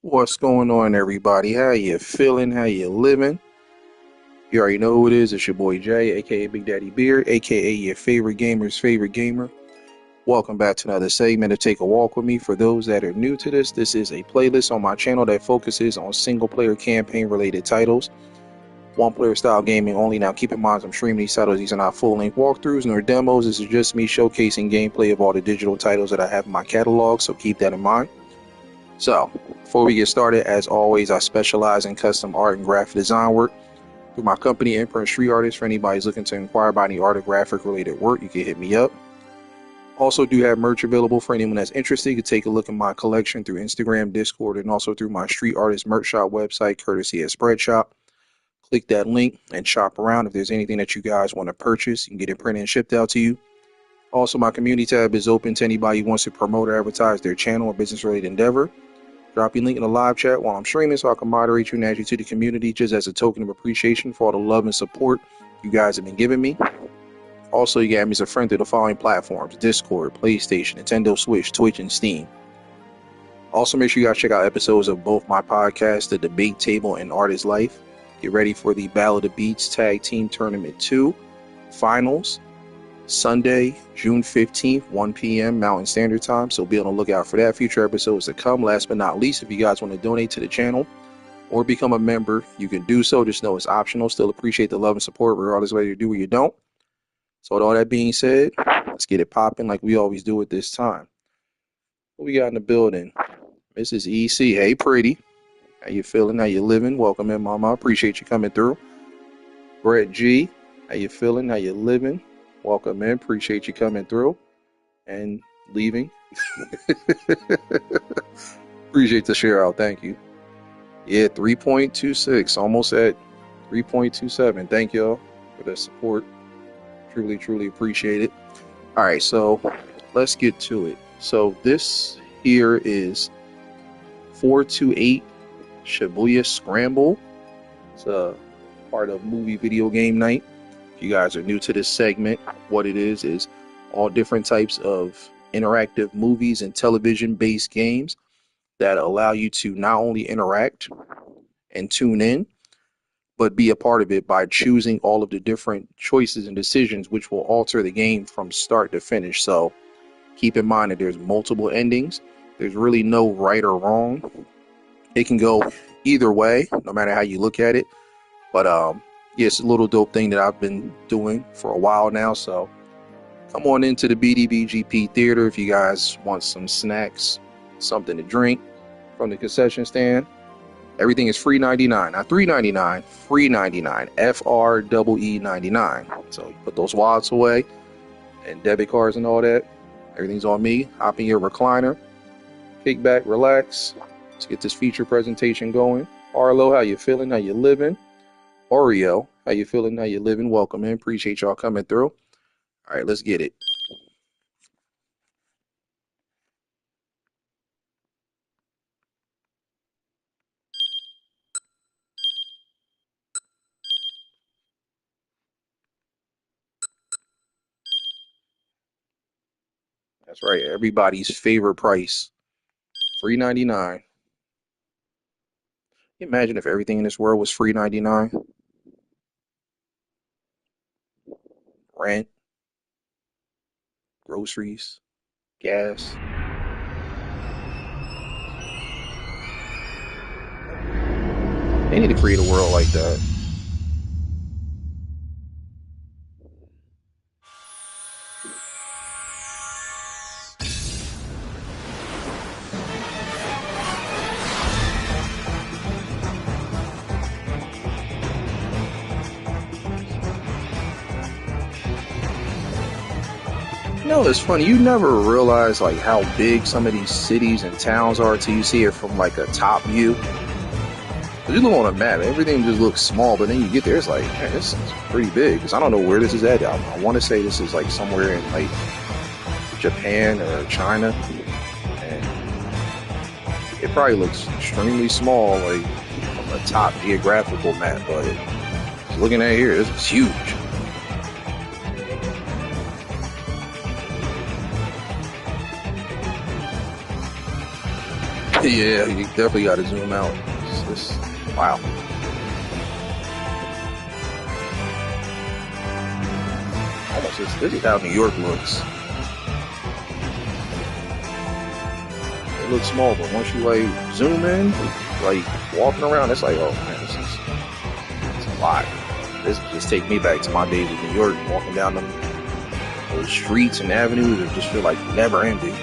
What's going on, everybody? How you feeling? How you living? You already know who it is. It's your boy Jay, aka Big Daddy Beard, aka your favorite gamer's favorite gamer. Welcome back to another segment of Take a Walk with Me. For those that are new to this is a playlist on my channel that focuses on single-player campaign-related titles. One-player style gaming only. Now, keep in mind, I'm streaming these titles. These are not full-length walkthroughs nor demos. This is just me showcasing gameplay of all the digital titles that I have in my catalog, so keep that in mind. So, before we get started, as always, I specialize in custom art and graphic design work through my company, Imprint Street Artists. For anybody who's looking to inquire about any art or graphic related work, you can hit me up. Also do have merch available for anyone that's interested. You can take a look at my collection through Instagram, Discord, and also through my Street Artist merch shop website, courtesy of Spreadshop. Click that link and shop around. If there's anything that you guys want to purchase, you can get it printed and shipped out to you. Also, my community tab is open to anybody who wants to promote or advertise their channel or business-related endeavor. Drop your link in the live chat while I'm streaming so I can moderate you and add you to the community just as a token of appreciation for all the love and support you guys have been giving me. Also, you can add me as a friend through the following platforms: Discord, PlayStation, Nintendo Switch, Twitch, and Steam. Also, make sure you guys check out episodes of both my podcasts, The Debate Table and Artist Life. Get ready for the Battle of the Beats Tag Team Tournament 2 Finals, Sunday, June 15th, 1 p.m. Mountain Standard Time. So be on the lookout for that. Future episodes to come. Last but not least, if you guys want to donate to the channel or become a member, you can do so. Just know it's optional. Still appreciate the love and support regardless whether you do or you don't. So with all that being said, let's get it popping like we always do at this time. What we got in the building? Mrs. EC. Hey, pretty. How you feeling? How you living? Welcome in, mama. Appreciate you coming through. Brett G. How you feeling? How you living? Welcome in. Appreciate you coming through and leaving. Appreciate the share out. Thank you. Yeah, 3.26. Almost at 3.27. Thank y'all for the support. Truly, truly appreciate it. All right, so let's get to it. So this here is 428 Shibuya Scramble. It's a part of movie video game night. If you guys are new to this segment, what it is all different types of interactive movies and television-based games that allow you to not only interact and tune in, but be a part of it by choosing all of the different choices and decisions which will alter the game from start to finish. So keep in mind that there's multiple endings. There's really no right or wrong. It can go either way, no matter how you look at it. But yeah, it's a little dope thing that I've been doing for a while now. So come on into the B.D.B.G.P. theater if you guys want some snacks, something to drink from the concession stand. Everything is free 99, not $3.99, free 99, FREE 99. So you put those wallets away and debit cards and all that. Everything's on me. Hop in your recliner, kick back, relax. Let's get this feature presentation going. Arlo, how you feeling? How you living? Oreo, how you feeling? How you living? Welcome in. Appreciate y'all coming through. All right, let's get it. That's right. Everybody's favorite price. Free 99. Imagine if everything in this world was free 99. Rent, groceries, gas. They need to create a world like that. You know, it's funny. You never realize like how big some of these cities and towns are till you see it from like a top view. You look on a map, everything just looks small, but then you get there, it's like, man, this is pretty big. Because I don't know where this is at. I want to say this is like somewhere in like Japan or China, and it probably looks extremely small, like from a top geographical map. But looking at here, this is huge. Yeah, you definitely got to zoom out. Wow. Almost this is how New York looks. It looks small, but once you like zoom in, like walking around, it's like, oh man, it's a lot. This just take me back to my days in New York, walking down those streets and avenues that just feel like never ending.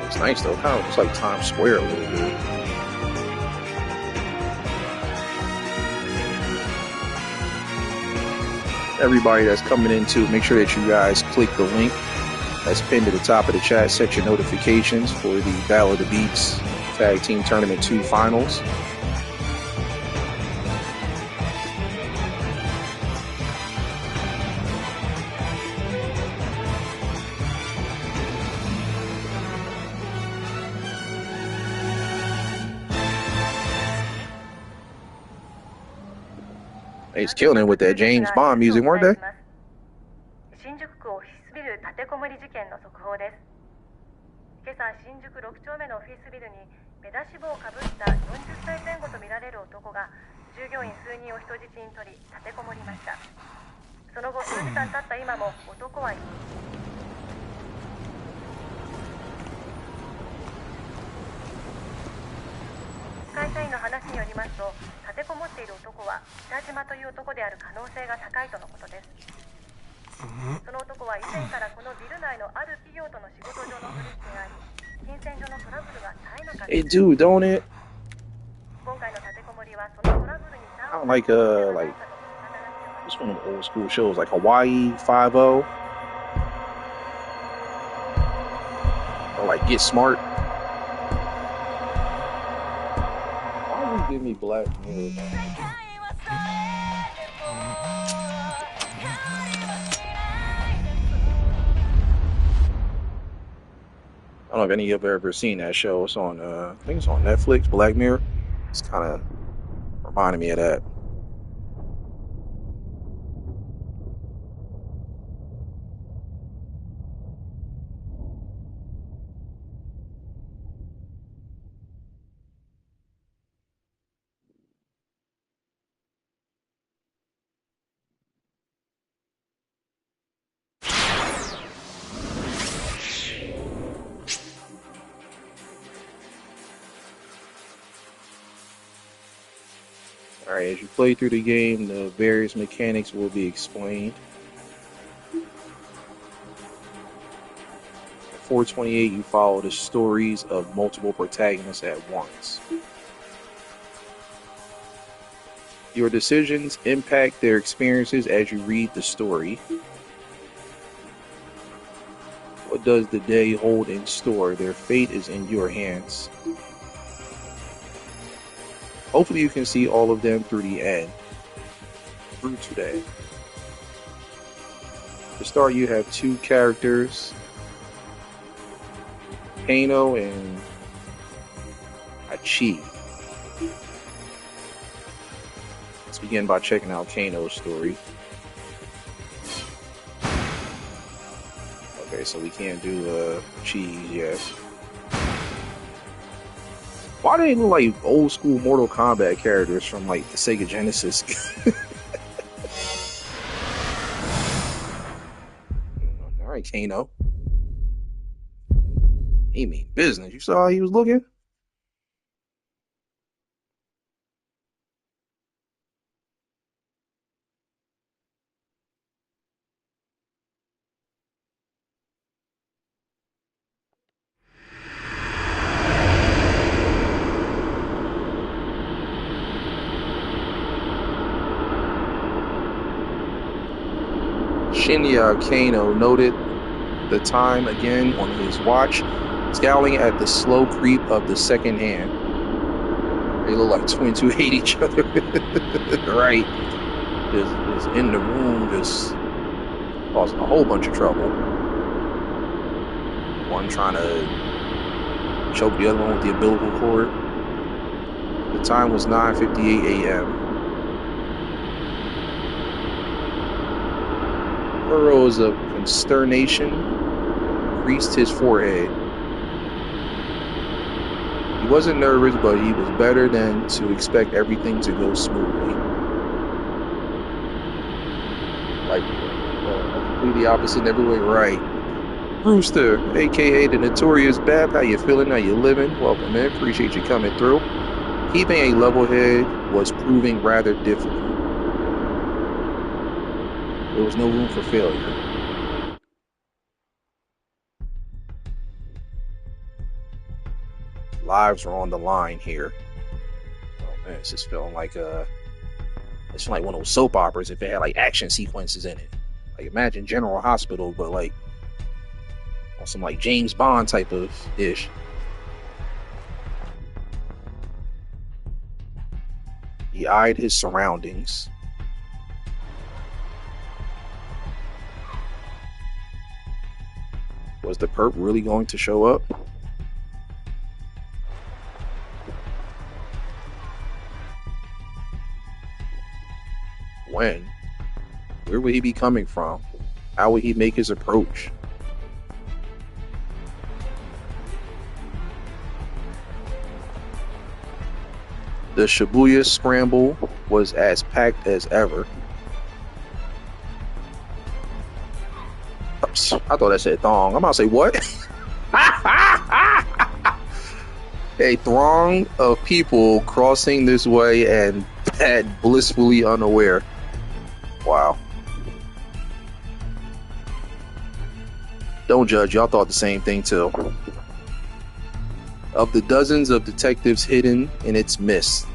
It's nice though, kind of looks like Times Square a little bit. Everybody that's coming into, make sure that you guys click the link that's pinned to the top of the chat. Set your notifications for the Battle of the Beats Tag Team Tournament 2 Finals. He's killing it with that James Bond music, weren't they? 新宿区オフィスビル立てこもり事件の速報です。今朝新宿6丁目のオフィスビルに目出し帽をかぶった40歳前後とみられる男が従業員数人を人質に取り立てこもりました。その後数時間経った今も男は会社員の話によりますと、立てこもっている男は北島という男である可能性が高いとのことです。その男は以前からこのビル内のある企業との仕事上の取引があり、金銭上のトラブルが絶えなかった。It do, don't it? 今回の立てこもりはそのトラブルに I don't like it's one of the old school shows like Hawaii 5-0 or like Get Smart. Why would you give me black mirror? I don't know if any of you have ever seen that show. It's on, I think it's on Netflix, Black Mirror. It's kind of reminded me of that. Alright, as you play through the game, the various mechanics will be explained. At 428, you follow the stories of multiple protagonists at once. Your decisions impact their experiences as you read the story. What does the day hold in store? Their fate is in your hands. Hopefully you can see all of them through the end, through today. To start, you have two characters, Kano and Hachi. Let's begin by checking out Kano's story. Okay, so we can't do cheese yet. Why do they look like old school Mortal Kombat characters from like the Sega Genesis? Alright, Kano. He mean business. You saw how he was looking? Shinya Kano noted the time again on his watch, scowling at the slow creep of the second hand. They look like twins who hate each other. Right. Just in the room, just causing a whole bunch of trouble. One trying to choke the other one with the umbilical cord. The time was 9:58 a.m. Furrows of consternation creased his forehead. He wasn't nervous, but he was better than to expect everything to go smoothly. Like, completely opposite in every way, right? Brewster, aka the notorious Bab, how you feeling? How you living? Welcome in. Appreciate you coming through. Keeping a level head was proving rather difficult. There was no room for failure. Lives were on the line here. Oh man, it's just feeling like it's like one of those soap operas if it had like action sequences in it. Like imagine General Hospital, but like on some like James Bond type of ish. He eyed his surroundings. Was the perp really going to show up? When? Where would he be coming from? How would he make his approach? The Shibuya Scramble was as packed as ever. I thought that said thong. I'm about to say what? A throng of people crossing this way and that blissfully unaware. Wow. Don't judge. Y'all thought the same thing too. Of the dozens of detectives hidden in its midst.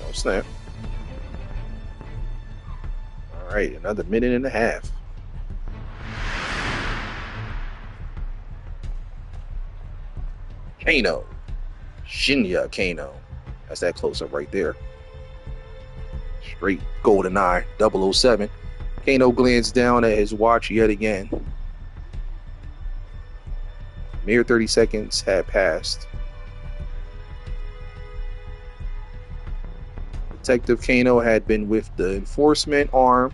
Oh snap. Alright, another minute and a half. Kano. Shinya Kano. That's that close up right there. Straight GoldenEye 007. Kano glanced down at his watch yet again. Mere 30 seconds had passed. Detective Kano had been with the enforcement arm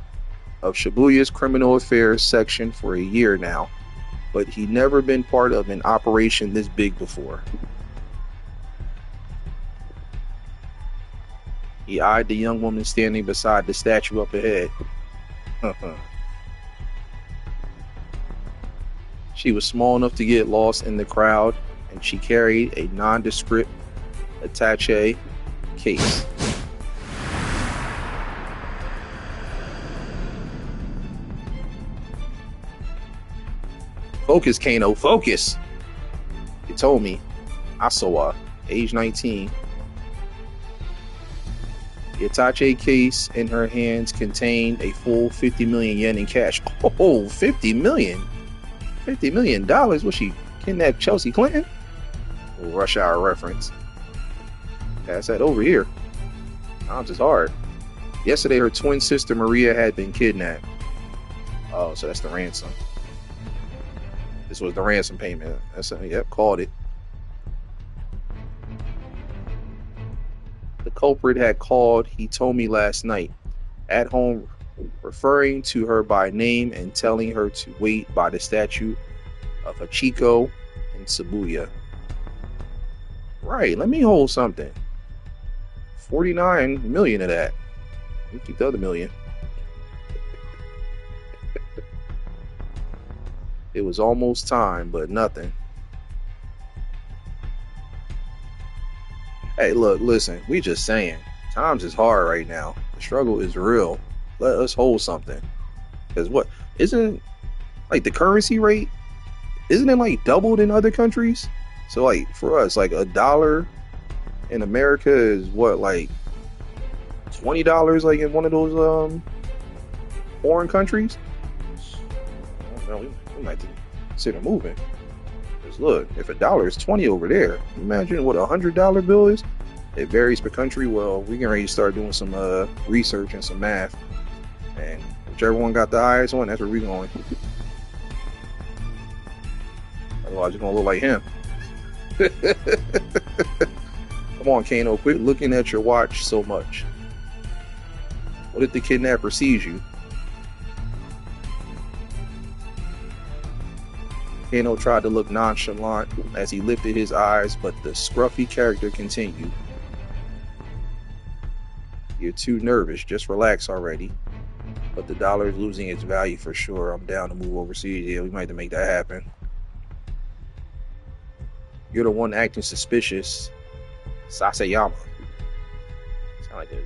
of Shibuya's criminal affairs section for a year now, but he'd never been part of an operation this big before. He eyed the young woman standing beside the statue up ahead. She was small enough to get lost in the crowd, and she carried a nondescript attaché case. Focus, Kano, focus! He told me. Asawa, age 19. The attaché case in her hands contained a full 50 million yen in cash. Oh, 50 million? $50 million? Was she kidnapped Chelsea Clinton? A Rush Hour reference. Pass that over here. Times is hard. Yesterday, her twin sister Maria had been kidnapped. Oh, so that's the ransom. This was the ransom payment. Yep, called it. The culprit had called, he told me last night, at home, referring to her by name and telling her to wait by the statue of Hachiko in Shibuya. Right, let me hold something. 49 million of that. You keep the other million. It was almost time, but nothing. Hey, look, listen, we just saying. Times is hard right now. The struggle is real. Let us hold something. Because what? Isn't, like, the currency rate, isn't it, like, doubled in other countries? So, like, for us, like, $1 in America is what, like, $20, like, in one of those, foreign countries? I don't know, we might consider moving. Look, if $1 is 20 over there, imagine what $100 bill is. It varies per country. Well, we can ready to start doing some research and some math, and whichever one got the highest one, that's where we're going. Otherwise, you're gonna look like him. Come on, Kano, quit looking at your watch so much. What if the kidnapper sees you? Kano tried to look nonchalant as he lifted his eyes, but the scruffy character continued. You're too nervous. Just relax already. But the dollar is losing its value for sure. I'm down to move overseas. Yeah, we might have to make that happen. You're the one acting suspicious. Sasayama. Sound like a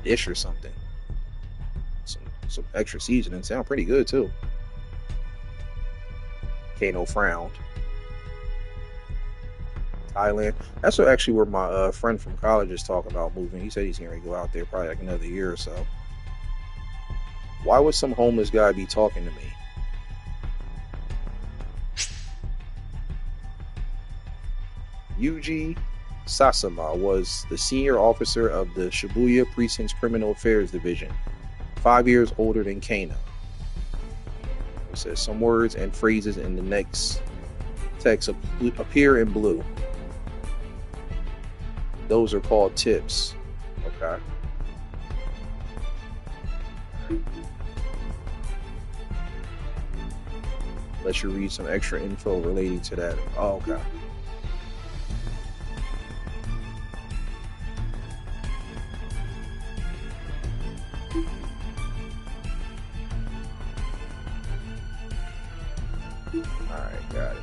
dish or something. Some extra seasoning. Sound pretty good too. Kano frowned. Thailand. That's actually where my friend from college is talking about moving. He said he's going to go out there probably like another year or so. Why would some homeless guy be talking to me? Yuji Sasama was the senior officer of the Shibuya Precinct's Criminal Affairs Division, 5 years older than Kano. It says some words and phrases in the next text appear in blue. Those are called tips. Okay. Let you read some extra info relating to that. Oh, okay. Alright, got it.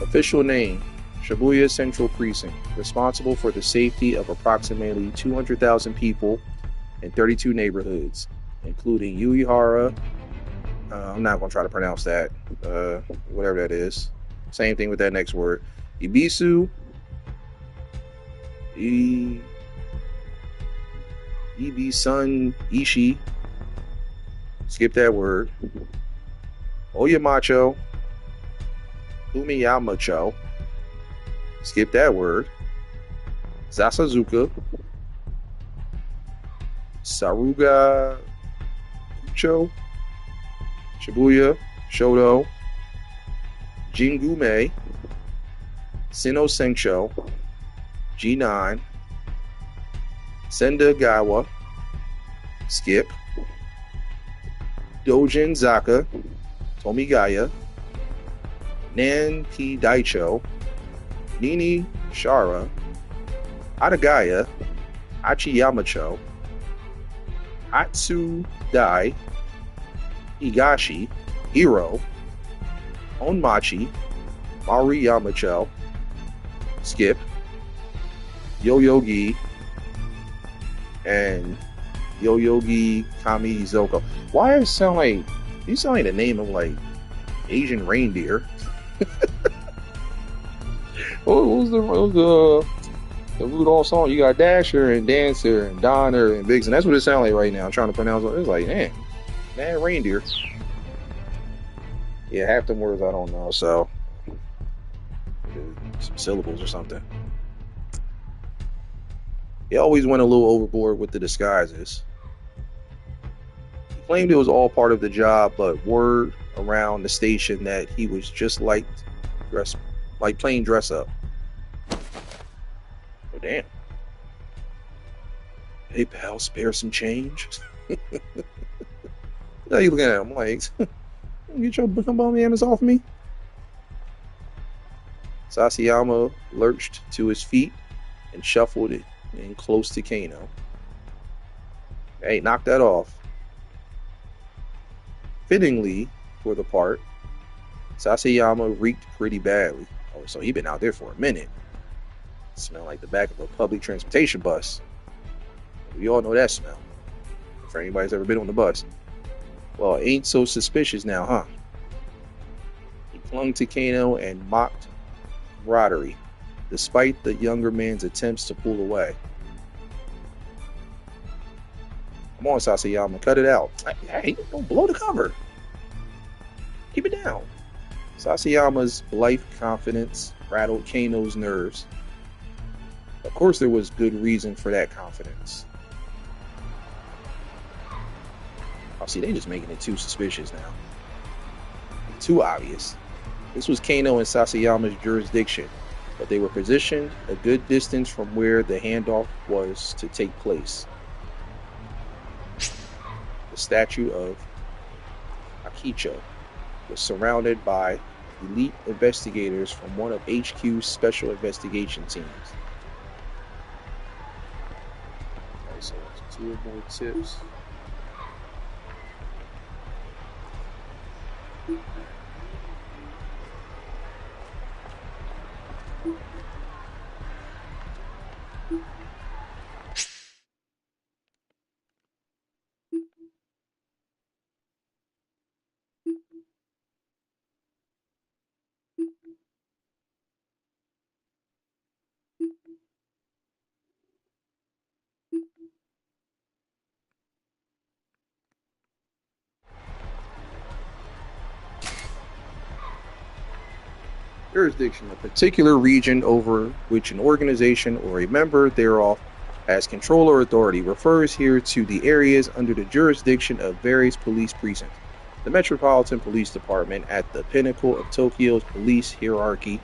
Official name, Shibuya Central Precinct, responsible for the safety of approximately 200,000 people in 32 neighborhoods, including Uehara. I'm not going to try to pronounce that, whatever that is. Same thing with that next word. Ibisu, Ibisun Ishi. Skip that word. Oyamacho. Umiyamacho. Skip that word. Zasazuka. Saruga Kucho. Shibuya. Shodo. Jingume. Sino Sencho. G9. Sendagawa. Skip. Dojin Zaka. Tomigaya. Nan P. Daicho. Nini Shara. Adagaya. Achiyamacho. Atsu Dai. Higashi. Hiro. Onmachi. Maruyamacho. Skip. Yoyogi. And Yoyogi Kamizoko. Why does it sound like you sound like the name of like Asian reindeer? what was the Rudolph song? You got Dasher and Dancer and Donner and Vixen. That's what it sounds like right now. I'm trying to pronounce it. It's like, man, reindeer. Yeah, half them words I don't know. So some syllables or something. He always went a little overboard with the disguises. He claimed it was all part of the job, but word around the station that he was just like plain dress up. Oh damn. Hey pal, spare some change. How you looking at him? I'm like, get your bum hands off me. Sasayama lurched to his feet and shuffled it in close to Kano. Hey, knock that off. Fittingly for the part, Sasayama reeked pretty badly. Oh, so he'd been out there for a minute. Smelled like the back of a public transportation bus. We all know that smell. For anybody's ever been on the bus. Well, ain't so suspicious now, huh? He clung to Kano and mocked camaraderie, despite the younger man's attempts to pull away. Come on, Sasayama, cut it out. Hey, don't blow the cover. Keep it down. Sasayama's blithe confidence rattled Kano's nerves. Of course, there was good reason for that confidence. Oh, see, they just making it too suspicious now. Too obvious. This was Kano and Sasayama's jurisdiction. but they were positioned a good distance from where the handoff was to take place. The statue of Akicho was surrounded by elite investigators from one of HQ's special investigation teams. Okay, so that's 2 more tips. Jurisdiction, a particular region over which an organization or a member thereof has control or authority, refers here to the areas under the jurisdiction of various police precincts. The Metropolitan Police Department, at the pinnacle of Tokyo's police hierarchy,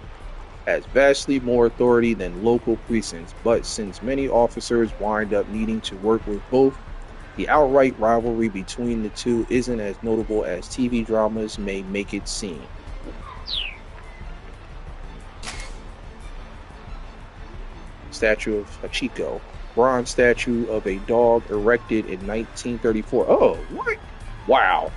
has vastly more authority than local precincts, but since many officers wind up needing to work with both, the outright rivalry between the two isn't as notable as TV dramas may make it seem. Statue of Hachiko, bronze statue of a dog erected in 1934. Oh, what? Wow.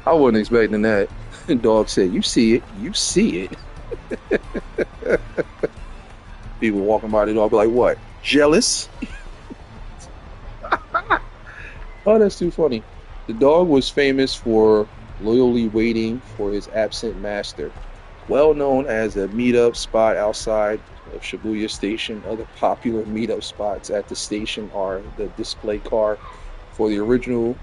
I wasn't expecting that. The dog said, "You see it, you see it." People walking by the dog be like, "What? Jealous?" Oh, that's too funny. The dog was famous for loyally waiting for his absent master. Well known as a meetup spot outside of Shibuya Station, other popular meetup spots at the station are the display car for the original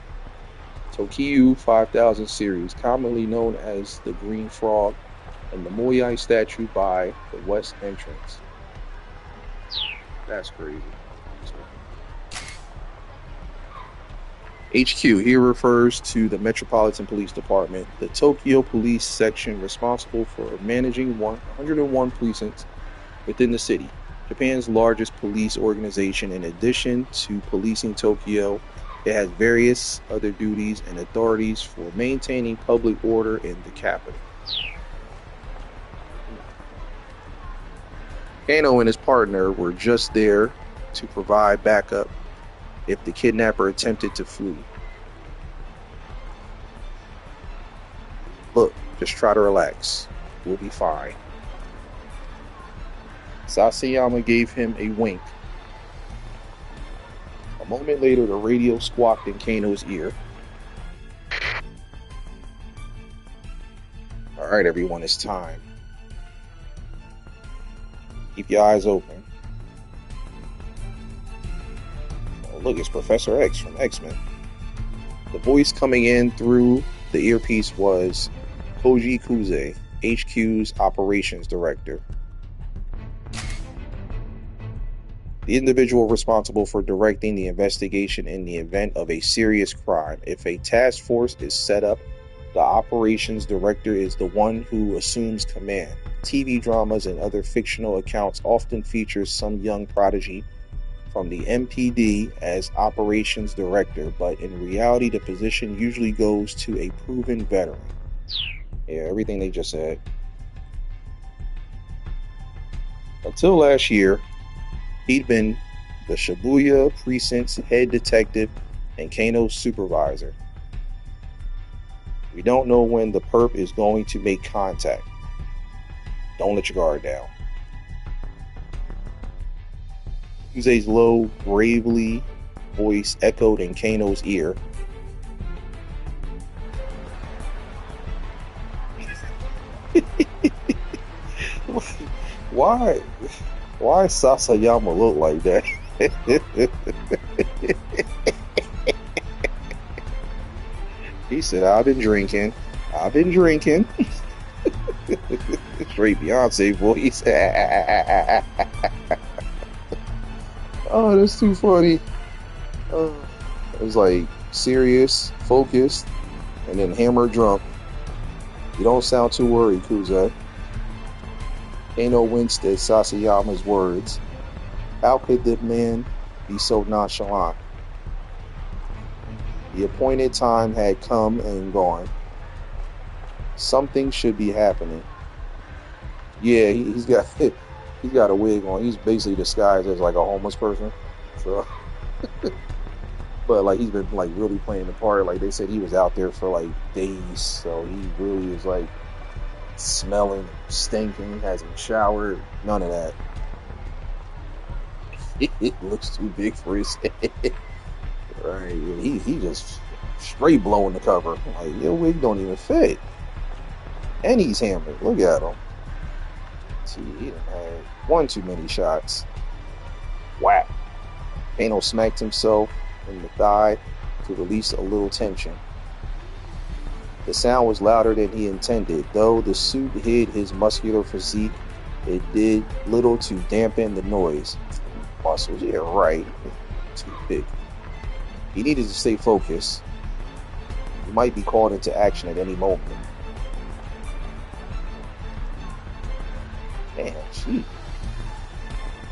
Tokyo 5000 series, commonly known as the Green Frog, and the Moyai statue by the west entrance. That's crazy. HQ here refers to the Metropolitan Police Department, the Tokyo Police Section responsible for managing 101 precincts within the city, Japan's largest police organization. In addition to policing Tokyo, it has various other duties and authorities for maintaining public order in the capital. Kano and his partner were just there to provide backup if the kidnapper attempted to flee. Look, just try to relax. We'll be fine. Sasayama gave him a wink. A moment later, the radio squawked in Kano's ear. All right, everyone, it's time. Keep your eyes open. Oh, look, it's Professor X from X-Men. The voice coming in through the earpiece was Koji Kuze, HQ's operations director. The individual responsible for directing the investigation in the event of a serious crime. If a task force is set up, the operations director is the one who assumes command. TV dramas and other fictional accounts often feature some young prodigy from the MPD as operations director, but in reality the position usually goes to a proven veteran. Yeah, everything they just said. Until last year, he'd been the Shibuya precinct's head detective and Kano's supervisor. We don't know when the perp is going to make contact. Don't let your guard down. Kuze's low, gravely voice echoed in Kano's ear. Why Sasayama look like that? He said, I've been drinking. Straight Beyonce voice. Oh, that's too funny. It's like serious, focused, and then hammer drunk. You don't sound too worried, Kuze. Kano winced at Sasayama's words. How could the man be so nonchalant? The appointed time had come and gone. Something should be happening. Yeah, he's got he's got a wig on. He's basically disguised as like a homeless person. So, but like he's been like really playing the part. Like they said, he was out there for like days, so he really is like smelling, stinking. Hasn't showered. None of that. It looks too big for his head. Right? He just straight blowing the cover. Like your wig don't even fit, and he's hammered. Look at him. See, he done had one too many shots. Whack. Kano smacked himself in the thigh to release a little tension. The sound was louder than he intended. Though the suit hid his muscular physique, it did little to dampen the noise. Muscles, yeah, right. Too big. He needed to stay focused. He might be called into action at any moment. Man, she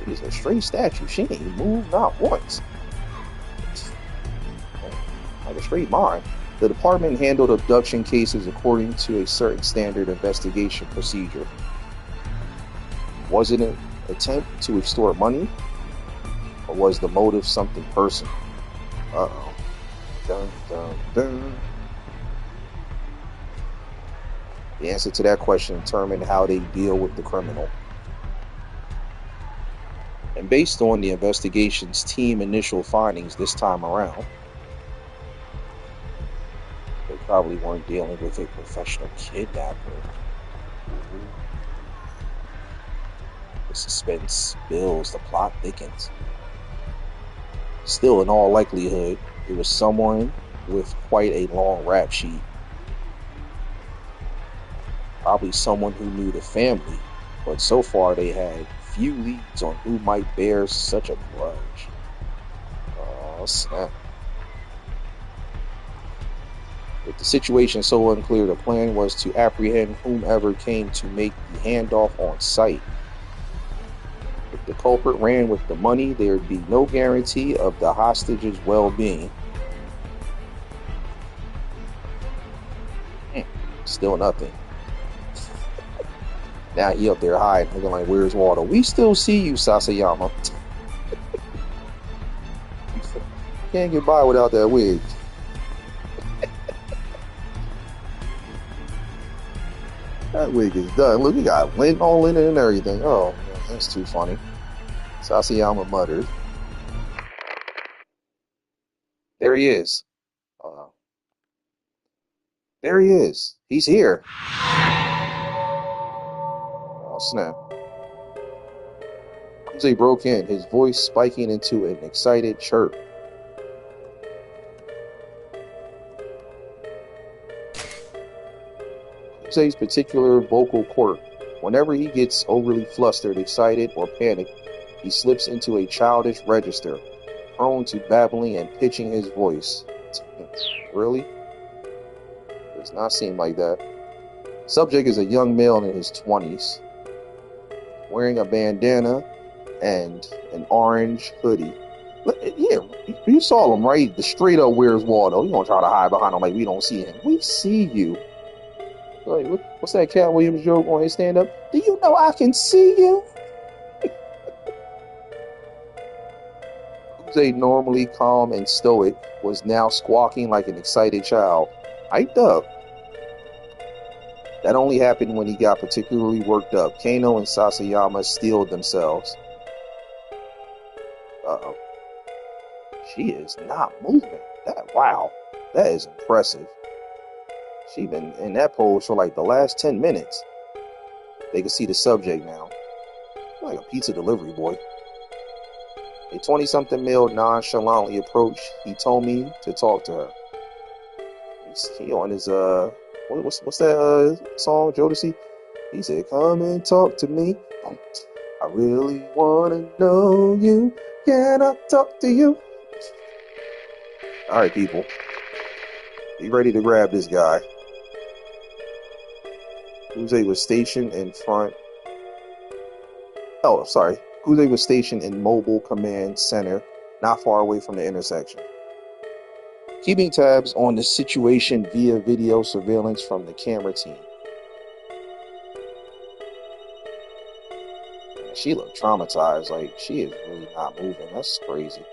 is a straight statue. She ain't moved not once. Like a straight mind. The department handled abduction cases according to a certain standard investigation procedure. Was it an attempt to extort money? Or was the motive something personal? Uh-oh. Dun, dun, dun. The answer to that question determined how they deal with the criminal. And based on the investigation's team initial findings this time around, they probably weren't dealing with a professional kidnapper. The suspense builds, the plot thickens. Still, in all likelihood, it was someone with quite a long rap sheet. Probably someone who knew the family, but so far they had few leads on who might bear such a grudge. Oh, snap. With the situation so unclear, the plan was to apprehend whomever came to make the handoff on sight. If the culprit ran with the money, there would be no guarantee of the hostage's well-being. Still nothing. Now he up there hiding, looking like, where's Waldo? We still see you, Sasayama. Can't get by without that wig. That wig is done. Look, he got lint all in it and everything. Oh, man, that's too funny. Sasayama muttered. There he is. There he is. He's here. Oh, snap. Jose broke in, his voice spiking into an excited chirp. Jose's particular vocal quirk. Whenever he gets overly flustered, excited, or panicked, he slips into a childish register, prone to babbling and pitching his voice. Really? Does not seem like that. Subject is a young male in his 20s, wearing a bandana and an orange hoodie. Yeah, you saw him, right? The straight up where's Waldo. You gonna try to hide behind him like we don't see him. We see you. Like, what's that Cat Williams joke on his stand up? Do you know I can see you? Jose, normally calm and stoic, was now squawking like an excited child. Hyped up. That only happened when he got particularly worked up. Kano and Sasayama steeled themselves. Uh-oh. She is not moving. Wow. That is impressive. She been in that pose for like the last 10 minutes. They can see the subject now. Like a pizza delivery boy. A 20-something male nonchalantly approached. He told me to talk to her. He on his what's that song, Jodeci? He said, "Come and talk to me. I really wanna know you. Can I talk to you?" All right, people. Be ready to grab this guy. Kuze was stationed in front. Oh, sorry. Kuze was stationed in Mobile Command Center, not far away from the intersection, keeping tabs on the situation via video surveillance from the camera team. She looked traumatized, like she is really not moving. That's crazy.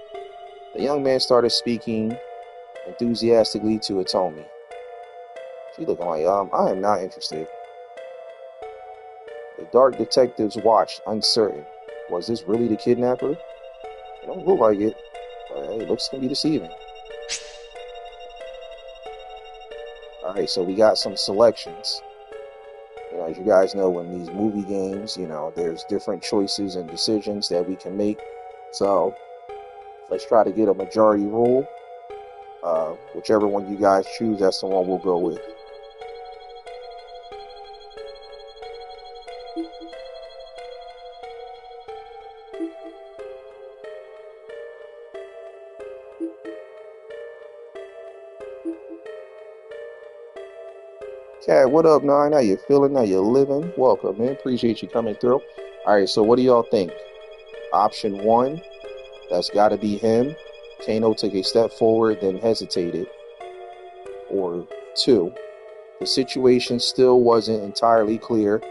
The young man started speaking enthusiastically to Atomi. She looking like, I am not interested. The dark detectives watched, uncertain. Was this really the kidnapper? It don't look like it, but hey, it looks gonna be deceiving. Alright, so we got some selections. You know, as you guys know, in these movie games, you know, there's different choices and decisions that we can make. So let's try to get a majority rule. Whichever one you guys choose, that's the one we'll go with. Cat, what up, Nine? How you feeling? How you living? Welcome, man. Appreciate you coming through. All right, so what do y'all think? Option 1, that's got to be him. Kano took a step forward, then hesitated. Or 2, the situation still wasn't entirely clear.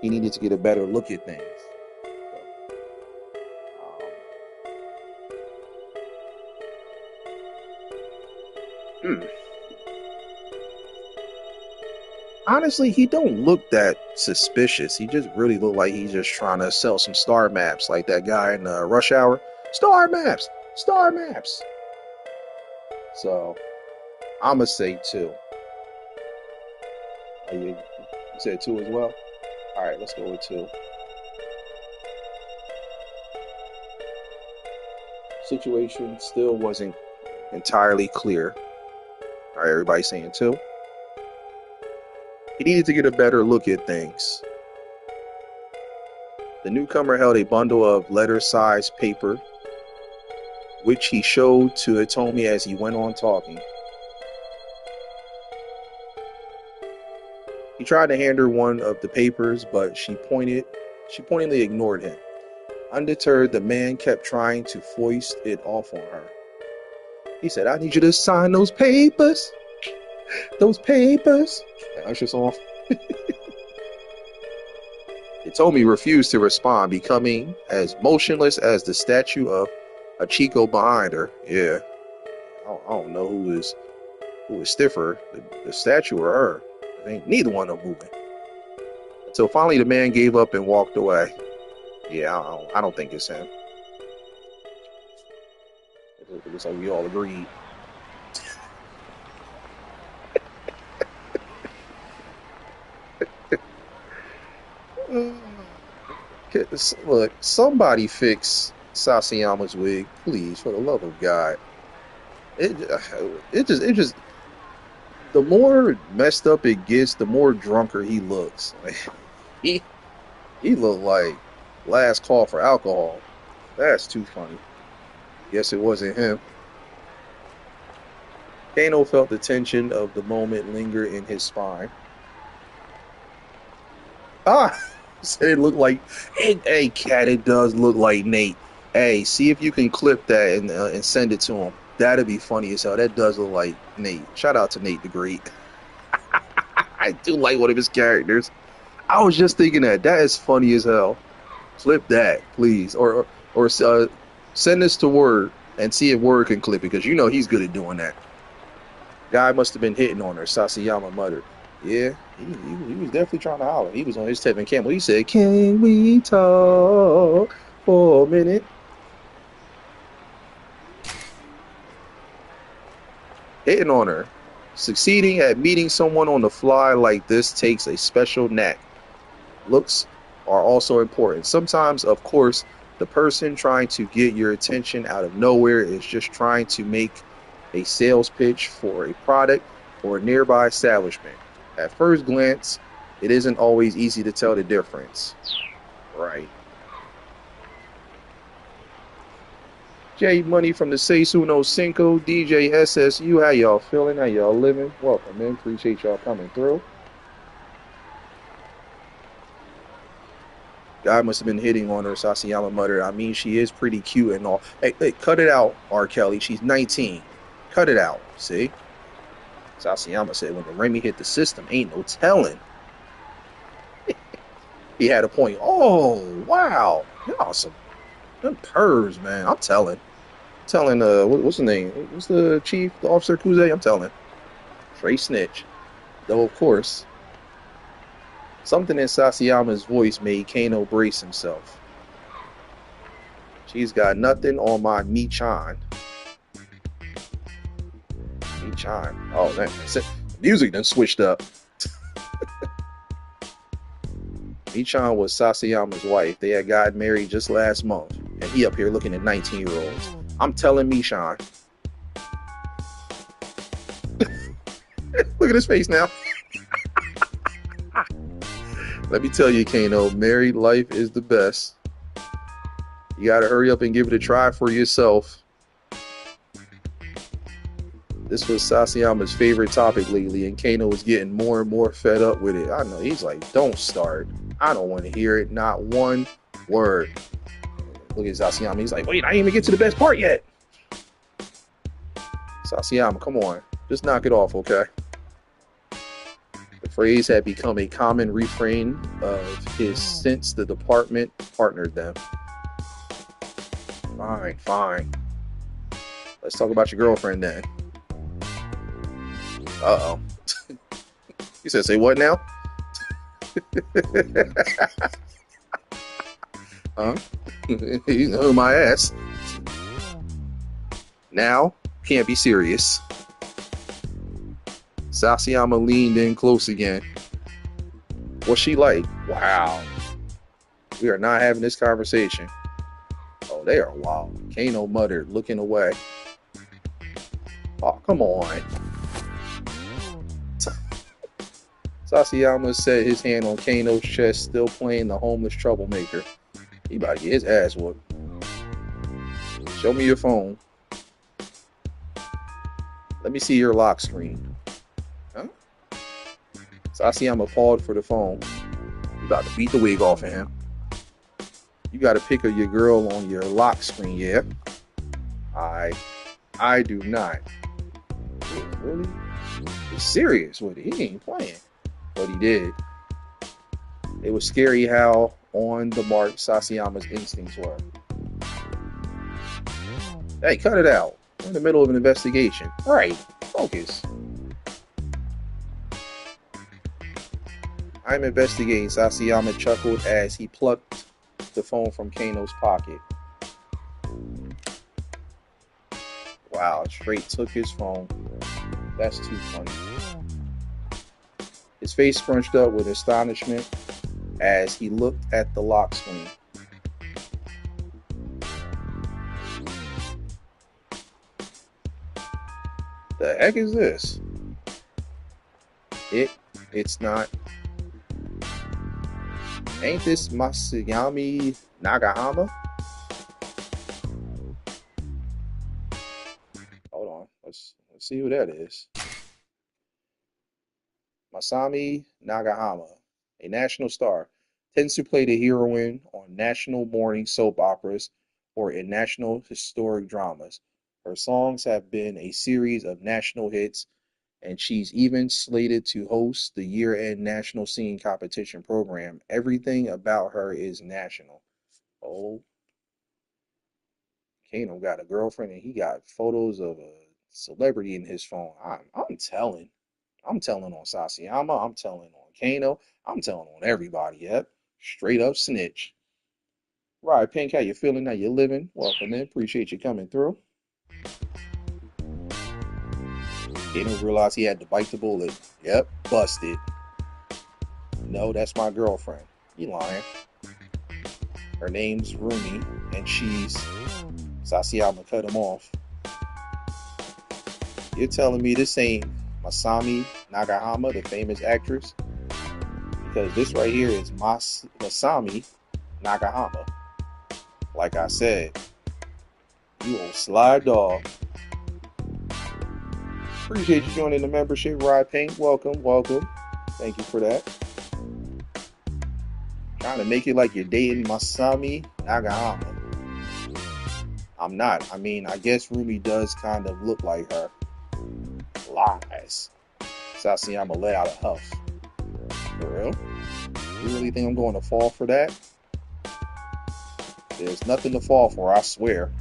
He needed to get a better look at things. Honestly, he don't look that suspicious. He just really look like he's just trying to sell some star maps, like that guy in Rush Hour. Star maps, star maps. So I'ma say 2. You said 2 as well. All right, let's go with 2. Situation still wasn't entirely clear. All right, everybody saying 2. He needed to get a better look at things. The newcomer held a bundle of letter-sized paper, which he showed to Atomi as he went on talking. He tried to hand her one of the papers, but she pointedly ignored him. Undeterred, the man kept trying to foist it off on her. He said, "I need you to sign those papers. Those papers." Usher song. Itomi refused to respond, becoming as motionless as the statue of Achiko behind her. Yeah, I don't know who is stiffer, the statue or her. Ain't neither one of them moving. Until finally the man gave up and walked away. Yeah, I don't think it's him. It looks like we all agreed. Look, somebody fix Sasayama's wig, please, for the love of God. It just the more messed up it gets, the more drunker he looks. Like, he looked like last call for alcohol. That's too funny. Guess it wasn't him. Kano felt the tension of the moment linger in his spine. Said it looked like, hey, Cat, it does look like Nate. Hey, see if you can clip that and send it to him. That'd be funny as hell. That does look like Nate. Shout out to Nate the Great. I do like one of his characters. I was just thinking that is funny as hell. Clip that, please, or send this to Word and see if Word can clip it, because you know he's good at doing that. Guy must have been hitting on her. Sasayama muttered. Yeah, he was definitely trying to holler. He was on his Tevin Campbell. He said, "Can we talk for a minute?" Hitting on her. Succeeding at meeting someone on the fly like this takes a special knack. Looks are also important. Sometimes, of course, the person trying to get your attention out of nowhere is just trying to make a sales pitch for a product or a nearby establishment. At first glance, it isn't always easy to tell the difference. Right. J Money from the Seisu no Cinco, DJ SSU. How y'all feeling? How y'all living? Welcome in. Appreciate y'all coming through. Guy must have been hitting on her, Sasayama muttered. I mean, she is pretty cute and all. Hey, cut it out, R. Kelly. She's 19. Cut it out. See? Sasayama said, when the Remy hit the system, ain't no telling. He had a point. Oh, wow. Y'all some pervs, man. I'm telling, what's the name? What's the chief, the officer Kuze? I'm telling. Straight snitch. Though, of course, something in Sasayama's voice made Kano brace himself. She's got nothing on my Mi-chan. Mi-chan. Oh, man. The music done switched up. Mi-chan was Sasayama's wife. They had gotten married just last month. And he up here looking at 19-year-olds. I'm telling Mi-chan. Look at his face now. Let me tell you, Kano, married life is the best. You gotta hurry up and give it a try for yourself. This was Sasayama's favorite topic lately, and Kano was getting more and more fed up with it. I know, he's like, don't start. I don't want to hear it. Not one word. Look at Sasayama. He's like, wait, I didn't even get to the best part yet. Sasayama, come on. Just knock it off, okay? The phrase had become a common refrain of his since the department partnered them. Fine. Let's talk about your girlfriend then. Uh-oh. He said, say what now? Huh? You know my ass. Now, can't be serious. Sasayama leaned in close again. What's she like? Wow. We are not having this conversation. Oh, they are wild. Kano muttered, looking away. Oh, come on. Sasayama set his hand on Kano's chest, still playing the homeless troublemaker. He about to get his ass whooped. Show me your phone. Let me see your lock screen. Huh? Sasayama paused for the phone. You about to beat the wig off of him. You got a pic of your girl on your lock screen, yeah? I do not. Really? He's serious with it. He ain't playing. But he did. It was scary how on the mark Sasayama's instincts were. Hey, cut it out. We're in the middle of an investigation. Right. Focus. I'm investigating, Sasayama chuckled as he plucked the phone from Kano's pocket. Wow, straight took his phone. That's too funny. His face scrunched up with astonishment as he looked at the lock screen. The heck is this? It's not. Ain't this Masayami Nagahama? Hold on, let's see who that is. Masami Nagahama, a national star, tends to play the heroine on national morning soap operas or in national historic dramas. Her songs have been a series of national hits, and she's even slated to host the year-end National Singing Competition program. Everything about her is national. Oh, Kano got a girlfriend, and he got photos of a celebrity in his phone. I'm telling. I'm telling on Sasayama. I'm telling on Kano. I'm telling on everybody. Yep. Straight up snitch. Right, Pink, how you feeling? How you living? Welcome in. Appreciate you coming through. Kano realized he had to bite the bullet. Yep, busted. No, that's my girlfriend. You lying. Her name's Rumi, and she's... Sasayama cut him off. You're telling me this ain't Masami Nagahama, the famous actress? Because this right here is Masami Nagahama. Like I said, You old sly dog. Appreciate you joining the membership, Rod Paint. Welcome, welcome. Thank you for that. Trying to make it like you're dating Masami Nagahama. I'm not. I mean, I guess Rumi does kind of look like her. Lies. Sasayama let out a huff. For real? You really think I'm going to fall for that? There's nothing to fall for, I swear.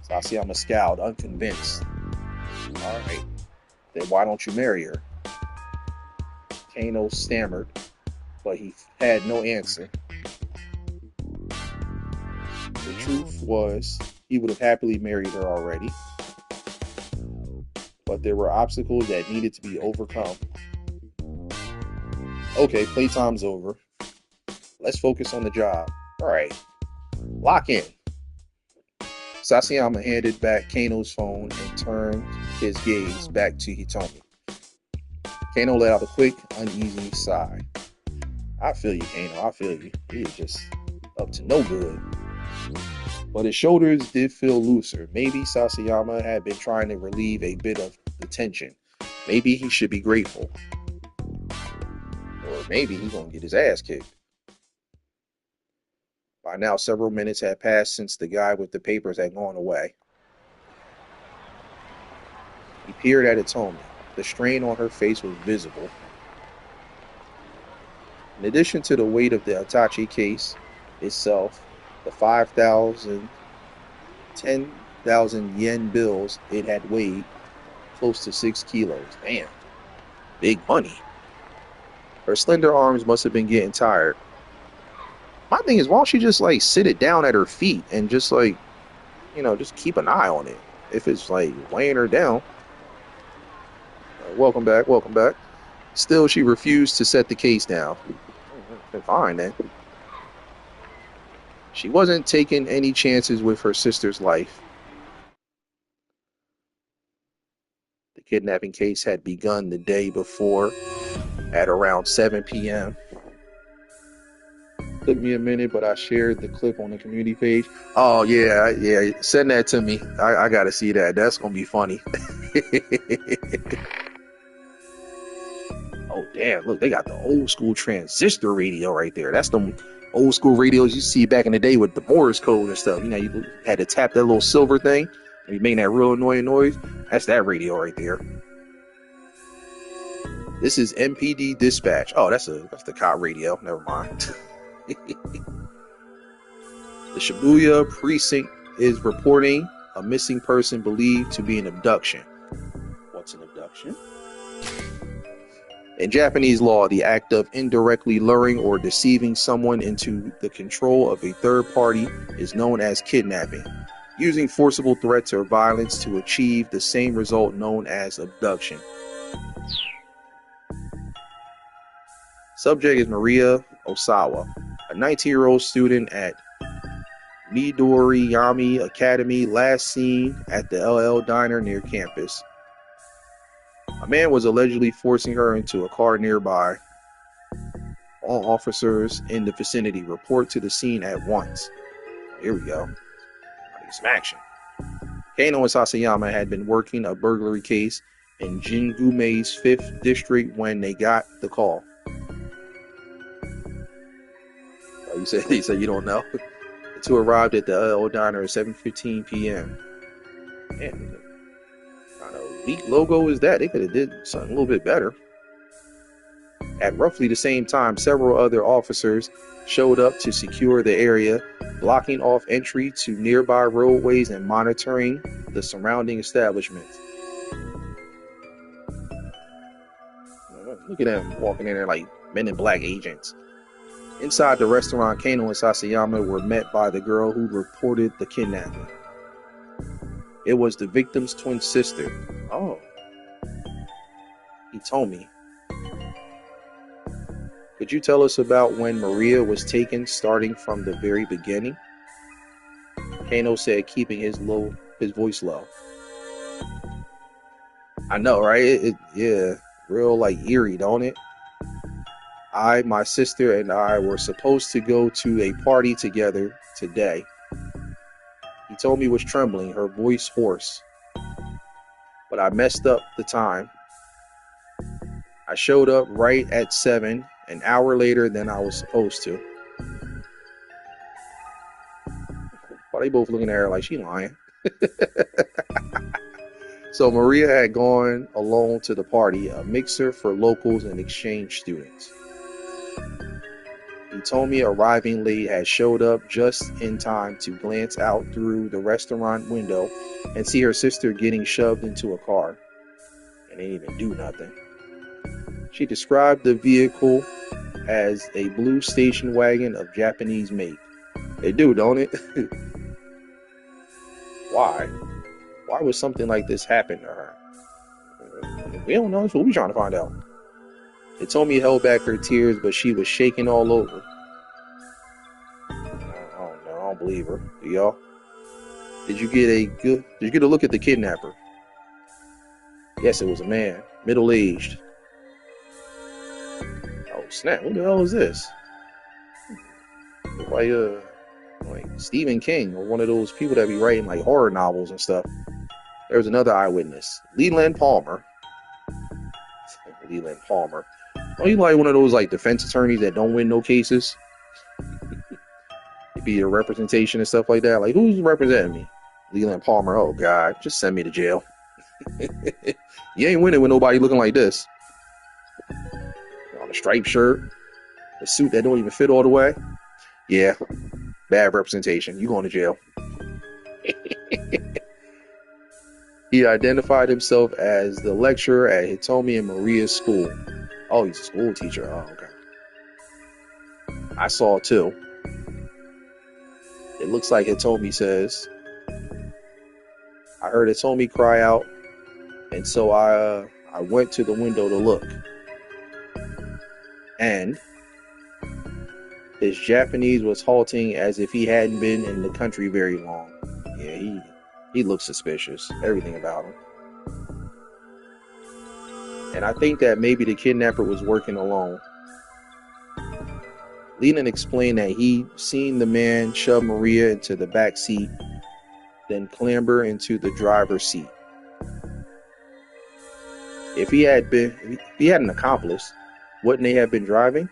Sasayama scowled, unconvinced. Alright, then why don't you marry her? Kano stammered, but he had no answer. The truth was, he would have happily married her already. But there were obstacles that needed to be overcome. Okay, playtime's over. Let's focus on the job. Alright, lock in. Sasayama handed back Kano's phone and turned his gaze back to Hitomi. Kano let out a quick, uneasy sigh. I feel you, Kano, I feel you. He is just up to no good. But his shoulders did feel looser. Maybe Sasayama had been trying to relieve a bit of the tension. Maybe he should be grateful. Or maybe he's going to get his ass kicked. By now, several minutes had passed since the guy with the papers had gone away. He peered at Hitomi. The strain on her face was visible. In addition to the weight of the Hitachi case itself, the 5,000, 10,000 yen bills it had weighed close to 6 kilos. Damn, big money. Her slender arms must have been getting tired. My thing is, why don't she just like sit it down at her feet and just like, just keep an eye on it if it's like weighing her down. Welcome back, welcome back. Still, she refused to set the case down. Fine then. She wasn't taking any chances with her sister's life. The kidnapping case had begun the day before at around 7 p.m. Took me a minute, but I shared the clip on the community page. Oh, yeah. Send that to me. I got to see that. That's going to be funny. Oh, damn. Look, they got the old school transistor radio right there. That's the old school radios you see back in the day with the Morse code and stuff. You had to tap that little silver thing and you made that real annoying noise. That's that radio right there. This is MPD dispatch. Oh, that's the cop radio. Never mind. The Shibuya precinct is reporting a missing person believed to be an abduction. What's an abduction? In Japanese law, the act of indirectly luring or deceiving someone into the control of a third party is known as kidnapping, using forcible threats or violence to achieve the same result known as abduction. Subject is Maria Osawa, a 19-year-old student at Midoriyami Academy, last seen at the LL Diner near campus. A man was allegedly forcing her into a car nearby. All officers in the vicinity report to the scene at once. Here we go. I need some action. Kano and Sasayama had been working a burglary case in Jingumei's 5th district when they got the call. Oh, you said you don't know? The two arrived at the LL Diner at 7:15 p.m. Man, what kind of weak logo is that? They could have did something a little bit better. At roughly the same time, several other officers showed up to secure the area, blocking off entry to nearby roadways and monitoring the surrounding establishments. Look at them walking in there like Men in Black agents. Inside the restaurant, Kano and Sasayama were met by the girl who reported the kidnapping. It was the victim's twin sister. Oh. He told me. Could you tell us about when Maria was taken, starting from the very beginning? Kano said, keeping his voice low. I know, right? Yeah, real like eerie, don't it? My sister and I were supposed to go to a party together today. Hitomi was trembling, her voice hoarse. But I messed up the time. I showed up right at 7, an hour later than I was supposed to. Well, they both looking at her like she lying. So Maria had gone alone to the party, a mixer for locals and exchange students. Hitomi, arriving late, had showed up just in time to glance out through the restaurant window and see her sister getting shoved into a car. And they didn't even do nothing. She described the vehicle as a blue station wagon of Japanese make. They do, don't it? Why? Why would something like this happen to her? We don't know. That's what we're trying to find out. Hitomi held back her tears, but she was shaking all over. I don't know. I don't believe her. Do y'all? Did you get a look at the kidnapper? Yes, it was a man, middle-aged. Oh snap! What the hell is this? Like Stephen King or one of those people that be writing like horror novels and stuff. There's another eyewitness, Leland Palmer. Leland Palmer. Are you like one of those like defense attorneys that don't win no cases? It be a representation and stuff like that. Like, who's representing me? Leland Palmer. Oh God, just send me to jail. You ain't winning with nobody looking like this. On a striped shirt, a suit that don't even fit all the way. Yeah, bad representation. You going to jail. He identified himself as the lecturer at Hitomi and Maria's school. Oh, he's a school teacher. Oh, okay. I saw too. It looks like Hitomi says. I heard Hitomi cry out, and so I went to the window to look. And his Japanese was halting as if he hadn't been in the country very long. Yeah, he looks suspicious. Everything about him. And I think that maybe the kidnapper was working alone. Leland explained that he'd seen the man shove Maria into the back seat, then clamber into the driver's seat. If he had an accomplice, wouldn't they have been driving?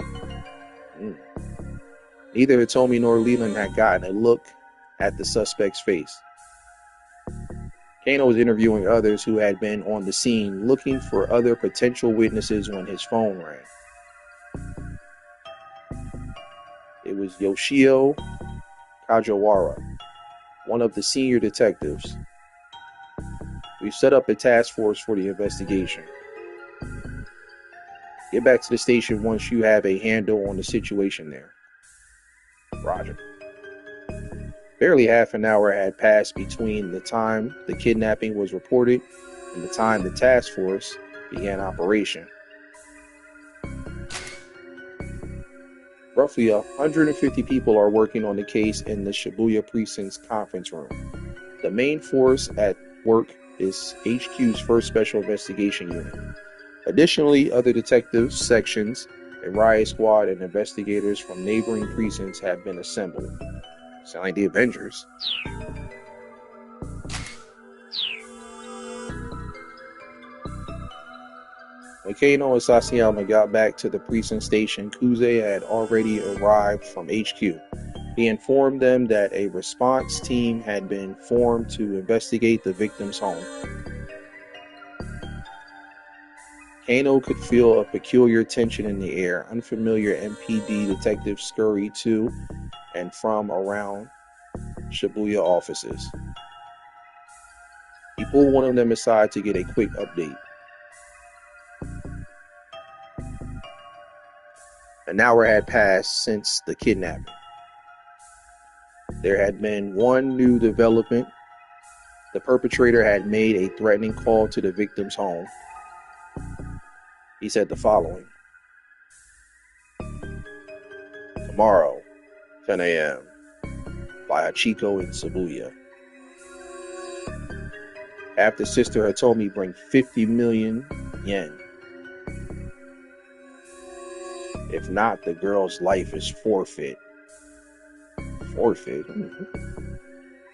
Neither Hitomi nor Leland had gotten a look at the suspect's face. Kano was interviewing others who had been on the scene, looking for other potential witnesses when his phone rang. It was Yoshio Kajawara, one of the senior detectives. We've set up a task force for the investigation. Get back to the station once you have a handle on the situation there. Roger. Barely half an hour had passed between the time the kidnapping was reported and the time the task force began operation. Roughly 150 people are working on the case in the Shibuya Precinct's conference room. The main force at work is HQ's first special investigation unit. Additionally, other detective sections, a riot squad, and investigators from neighboring precincts have been assembled. Sound like the Avengers. When Kano and Sasayama got back to the precinct station, Kuze had already arrived from HQ. He informed them that a response team had been formed to investigate the victim's home. Kano could feel a peculiar tension in the air. Unfamiliar MPD detectives scurried to and from around Shibuya offices. He pulled one of them aside to get a quick update. An hour had passed since the kidnapping. There had been one new development. The perpetrator had made a threatening call to the victim's home. He said the following: tomorrow, 10 a.m., by Hachiko in Shibuya. After sister had told me bring 50 million yen. If not, the girl's life is forfeit. Forfeit?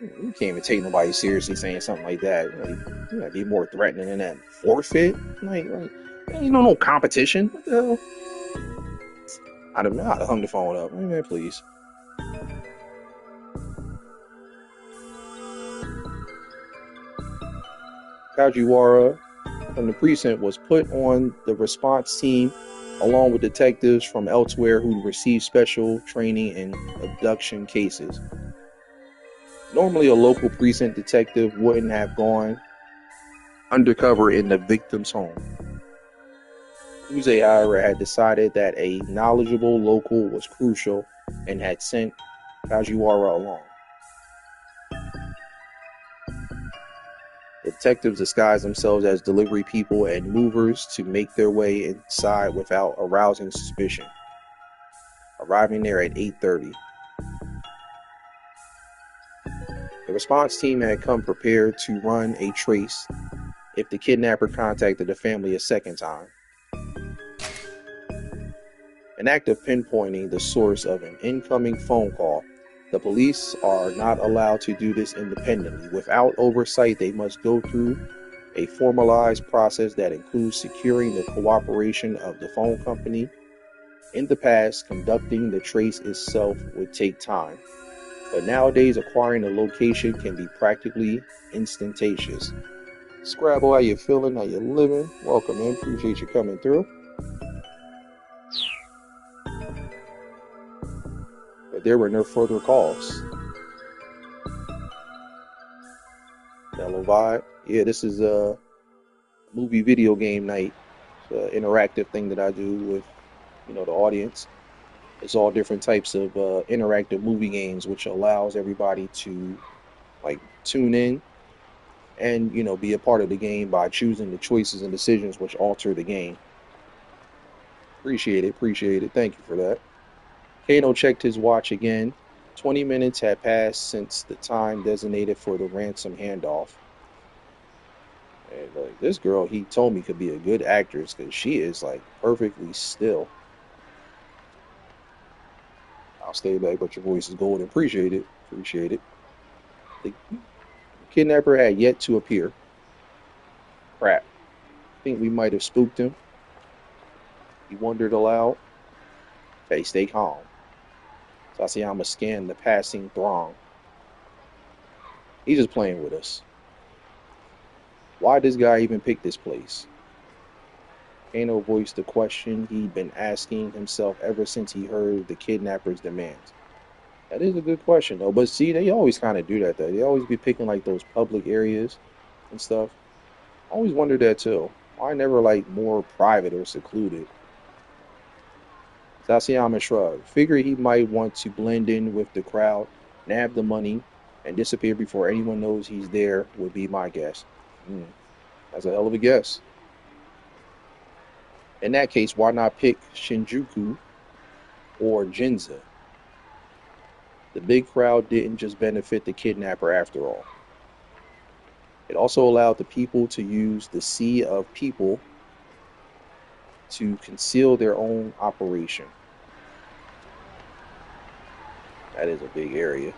You can't even take nobody seriously saying something like that. You gotta be more threatening than that. Forfeit? Like ain't no competition. What the hell? I'd have hung the phone up. Man, please. Kajiwara from the precinct was put on the response team along with detectives from elsewhere who received special training in abduction cases. Normally, a local precinct detective wouldn't have gone undercover in the victim's home. Uze, however, had decided that a knowledgeable local was crucial and had sent Kajiwara along. The detectives disguised themselves as delivery people and movers to make their way inside without arousing suspicion. Arriving there at 8:30. The response team had come prepared to run a trace if the kidnapper contacted the family a second time. An act of pinpointing the source of an incoming phone call. The police are not allowed to do this independently. Without oversight, they must go through a formalized process that includes securing the cooperation of the phone company. In the past, conducting the trace itself would take time, but nowadays acquiring a location can be practically instantaneous. Scrabble, how you feeling? How you living? Welcome in. Appreciate you coming through. But there were no further calls. Mellow vibe. Yeah, this is a movie video game night. It's an interactive thing that I do with, the audience. It's all different types of interactive movie games, which allows everybody to like tune in and be a part of the game by choosing the choices and decisions which alter the game. Appreciate it. Thank you for that. Kano checked his watch again. 20 minutes had passed since the time designated for the ransom handoff. And like this girl, he told me could be a good actress because she is like perfectly still. I'll stay back, but your voice is golden. Appreciate it. The kidnapper had yet to appear. Crap. Think we might have spooked him. He wondered aloud. Hey, stay calm. Sasayama scanned the passing throng. He's just playing with us. Why this guy even pick this place? Kano voiced the question he'd been asking himself ever since he heard the kidnapper's demands. That is a good question, though. But see, they always kind of do that, though. They always be picking, like, those public areas and stuff. I always wondered that, too. Why never, like, more private or secluded? Sasayama shrugged. Figured he might want to blend in with the crowd, nab the money, and disappear before anyone knows he's there would be my guess. That's a hell of a guess. In that case, why not pick Shinjuku or Ginza? The big crowd didn't just benefit the kidnapper after all. It also allowed the people to use the sea of people to conceal their own operation. That is a big area.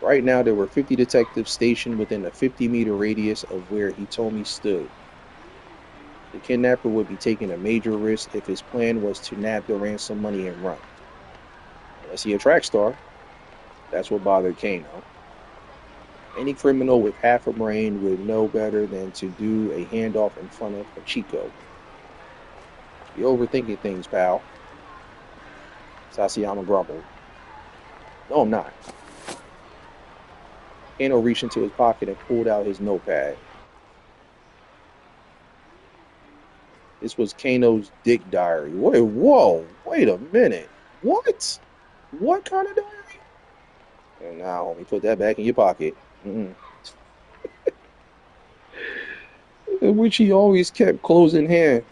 Right now, there were 50 detectives stationed within a 50-meter radius of where he told me stood. The kidnapper would be taking a major risk if his plan was to nab the ransom money and run. Unless he a track star, that's what bothered Kano. Any criminal with half a brain would know better than to do a handoff in front of a Chico. You're overthinking things, pal. Sasayama grumbled. No, I'm not. Kano reached into his pocket and pulled out his notepad. This was Kano's dick diary. Whoa, wait a minute. What? What kind of diary? And now, homie, put that back in your pocket. In which he always kept close in hand.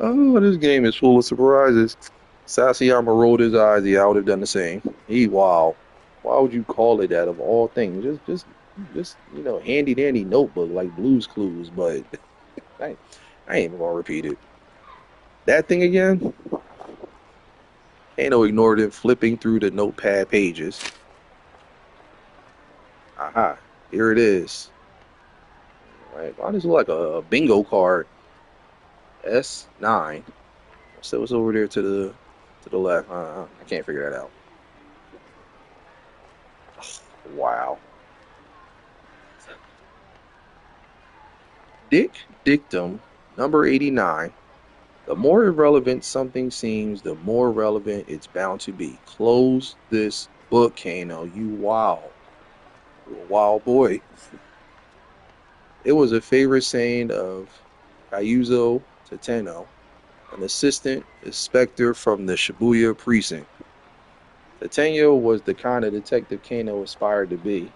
Oh, this game is full of surprises. Sasayama rolled his eyes. Yeah, I would have done the same. Wow. Why would you call it that of all things? Just handy dandy notebook like Blue's Clues, but I ain't even gonna repeat it. That thing again? Kano ignored it, flipping through the notepad pages. Aha, here it is. Right, why does it look like a bingo card? S9. What's over there to the left? I can't figure that out. Wow. Dictum number 89. The more irrelevant something seems, the more relevant it's bound to be. Close this book, Kano. You wow. You a wild boy. It was a favorite saying of Kaiuzo Tateno, an assistant inspector from the Shibuya precinct. Tateno was the kind of detective Kano aspired to be.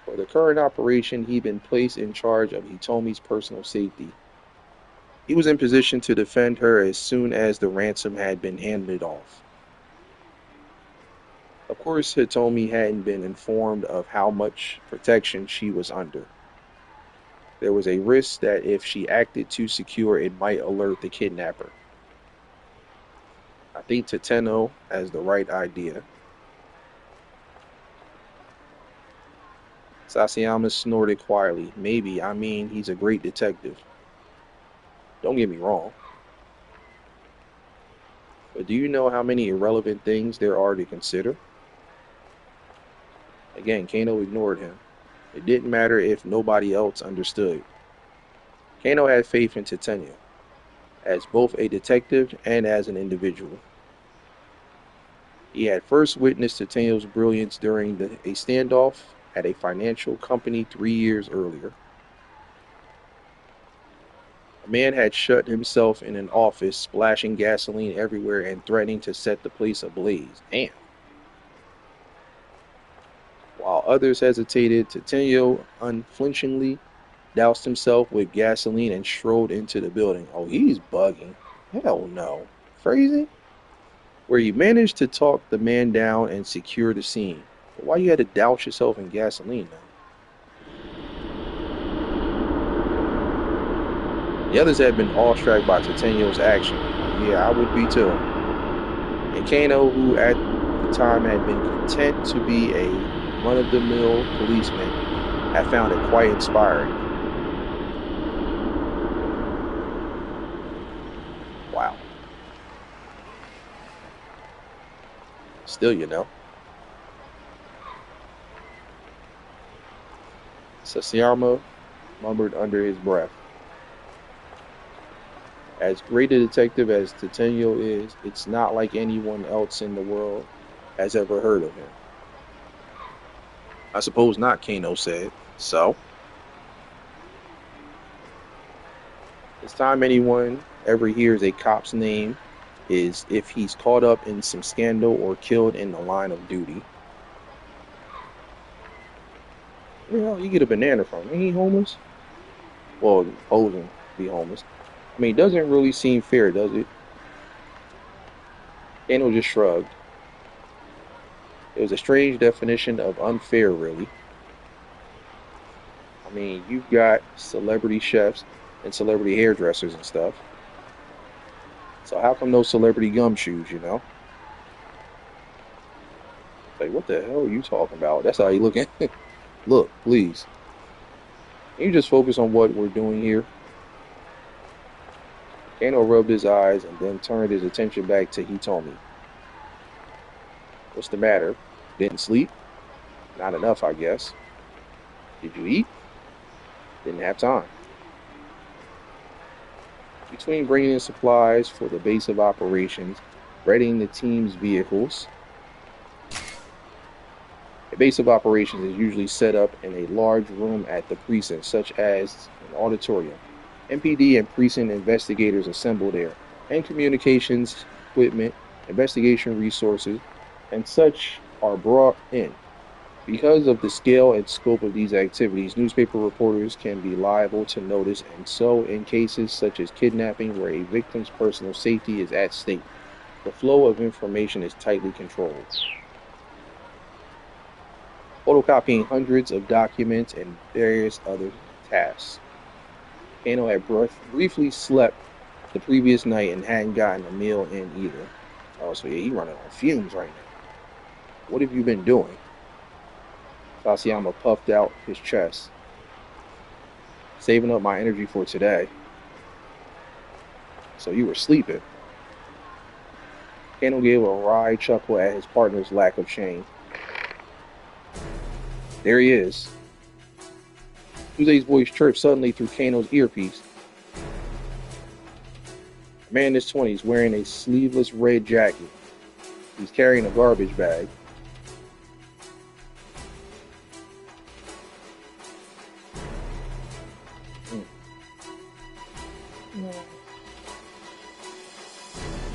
For the current operation, he'd been placed in charge of Hitomi's personal safety. He was in position to defend her as soon as the ransom had been handed off. Of course, Hitomi hadn't been informed of how much protection she was under. There was a risk that if she acted too secure, it might alert the kidnapper. I think Tateno has the right idea. Sasayama snorted quietly. Maybe, I mean, he's a great detective. Don't get me wrong. But do you know how many irrelevant things there are to consider? Again, Kano ignored him. It didn't matter if nobody else understood. Kano had faith in Tateno, as both a detective and as an individual. He had first witnessed Tateno's brilliance during a standoff at a financial company 3 years earlier. A man had shut himself in an office, splashing gasoline everywhere and threatening to set the place ablaze. Damn. While others hesitated, Tateno unflinchingly doused himself with gasoline and strode into the building. Oh, he's bugging. Hell no. Phrasing? Where you managed to talk the man down and secure the scene. But why you had to douse yourself in gasoline now? The others had been awestruck by Tateno's action. Yeah, I would be too. And Kano, who at the time had been content to be a run-of-the-mill policeman, had found it quite inspiring. Wow. Still, Sasayama murmured under his breath. As great a detective as Tateno is, it's not like anyone else in the world has ever heard of him. I suppose not, Kano said. So, it's time anyone ever hears a cop's name is if he's caught up in some scandal or killed in the line of duty. Where the hell you get a banana from? Ain't he homeless? Well, posing to be homeless. I mean, it doesn't really seem fair, does it? Kano just shrugged. It was a strange definition of unfair, really. I mean, you've got celebrity chefs and celebrity hairdressers and stuff. So how come no celebrity gumshoes? Like, what the hell are you talking about? That's how you looking. Look, please. Can you just focus on what we're doing here? Kano rubbed his eyes and then turned his attention back to Hitomi. What's the matter? Didn't sleep? Not enough, I guess. Did you eat? Didn't have time. Between bringing in supplies for the base of operations, readying the team's vehicles, a base of operations is usually set up in a large room at the precinct, such as an auditorium. MPD and precinct investigators assemble there, and communications equipment, investigation resources, and such are brought in. Because of the scale and scope of these activities, newspaper reporters can be liable to notice, and so in cases such as kidnapping where a victim's personal safety is at stake, the flow of information is tightly controlled. Photocopying hundreds of documents and various other tasks. Kano had briefly slept the previous night and hadn't gotten a meal in either. Oh, so yeah, he running on fumes right now. What have you been doing? Sasayama puffed out his chest. Saving up my energy for today. So you were sleeping. Kano gave a wry chuckle at his partner's lack of shame. There he is. Tuesday's voice chirped suddenly through Kano's earpiece. A man in his 20s wearing a sleeveless red jacket. He's carrying a garbage bag.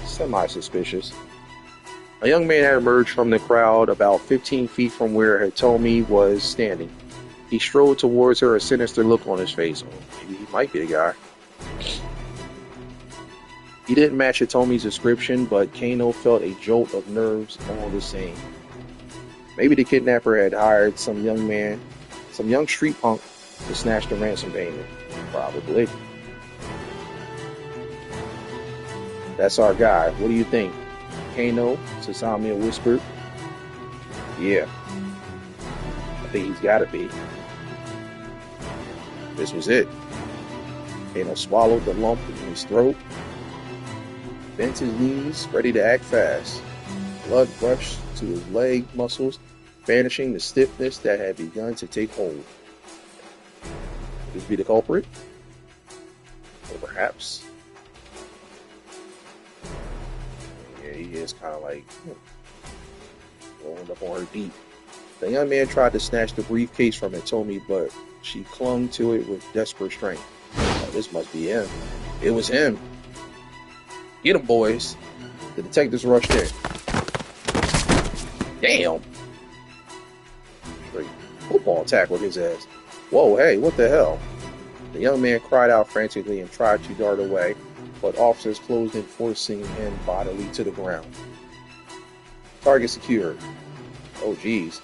Semi-suspicious. A young man had emerged from the crowd about 15 feet from where Hitomi was standing. He strode towards her, a sinister look on his face. Oh, maybe he might be the guy. He didn't match Hitomi's description, but Kano felt a jolt of nerves all the same. Maybe the kidnapper had hired some young street punk to snatch the ransom payment. Probably. That's our guy. What do you think? Kano, Sasamiya whispered. Yeah. I think he's gotta be. This was it. Kano swallowed the lump in his throat, bent his knees, ready to act fast. Blood rushed to his leg muscles, banishing the stiffness that had begun to take hold. Could this be the culprit? Or perhaps... He is kind of like rolling up on her deep. The young man tried to snatch the briefcase from Hitomi, but she clung to it with desperate strength. Oh, this must be him. It was him. Get him, boys. The detectives rushed in. Damn. Straight football tackled his ass. Whoa, hey, what the hell? The young man cried out frantically and tried to dart away, but officers closed in, forcing him bodily to the ground. Target secured. Oh, geez.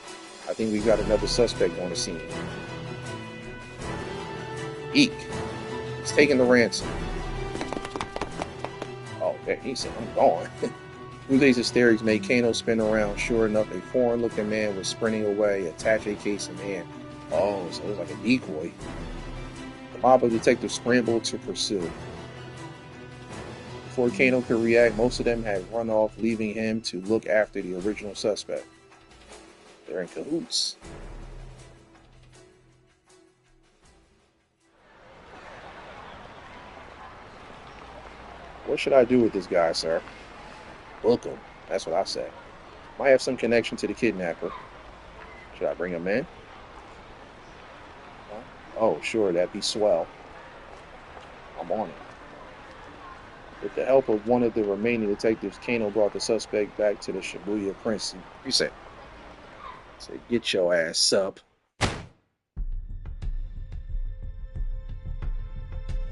I think we've got another suspect on the scene. Eek. He's taking the ransom. Oh, man, he said, I'm gone. Ude's hysterics made Kano spin around. Sure enough, a foreign-looking man was sprinting away, attache case in hand. Oh, so it was like a decoy. The mob of detectives scrambled to pursue. Before Kano could react, most of them had run off, leaving him to look after the original suspect. They're in cahoots. What should I do with this guy, sir? Book him. That's what I say. Might have some connection to the kidnapper. Should I bring him in? Oh, sure, that'd be swell. I'm on it. With the help of one of the remaining detectives, Kano brought the suspect back to the Shibuya precinct. Say, get your ass up.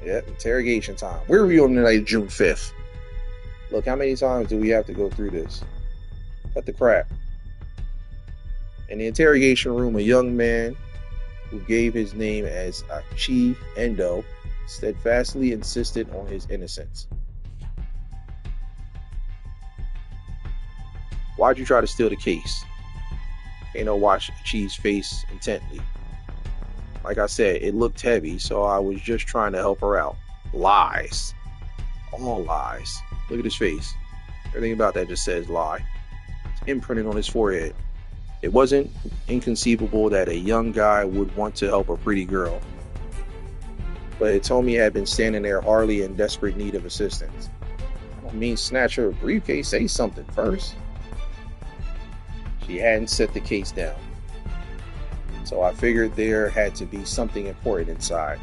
Yep, interrogation time. Where are we on tonight, June 5th? Look, how many times do we have to go through this? Cut the crap. In the interrogation room, a young man who gave his name as Achi Endo steadfastly insisted on his innocence. Why'd you try to steal the case? Kano watched Achi's face intently. Like I said, it looked heavy, so I was just trying to help her out. Lies. All lies. Look at his face. Everything about that just says lie. It's imprinted on his forehead. It wasn't inconceivable that a young guy would want to help a pretty girl. But Hitomi had been standing there hardly in desperate need of assistance. I don't mean snatch her briefcase, say something first. She hadn't set the case down. So I figured there had to be something important inside.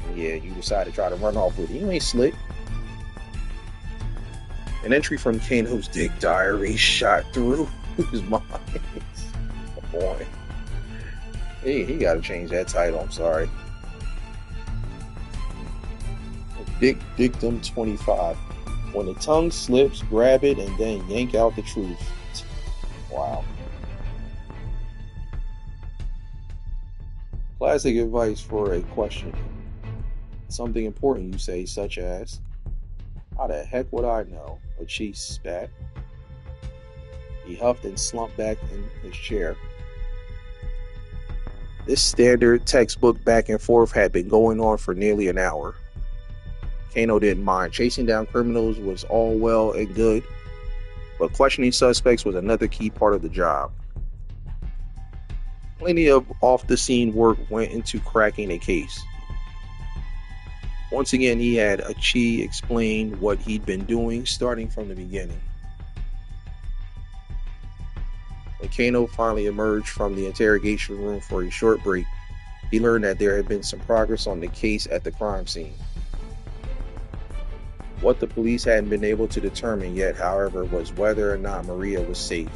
And yeah, you decided to try to run off with it. You ain't slick. An entry from Kano's dick diary shot through his mind. Oh boy. He gotta change that title, I'm sorry. Dick Dictum 25. When the tongue slips, grab it and then yank out the truth. Wow. Classic advice for a question. Something important, you say, such as, how the heck would I know? Chi spat. He huffed and slumped back in his chair. This standard textbook back and forth had been going on for nearly an hour. Kano didn't mind. Chasing down criminals was all well and good, but questioning suspects was another key part of the job. Plenty of off-the-scene work went into cracking a case. Once again, he had Chi explain what he'd been doing, starting from the beginning. When Kano finally emerged from the interrogation room for a short break, he learned that there had been some progress on the case at the crime scene. What the police hadn't been able to determine yet, however, was whether or not Maria was safe.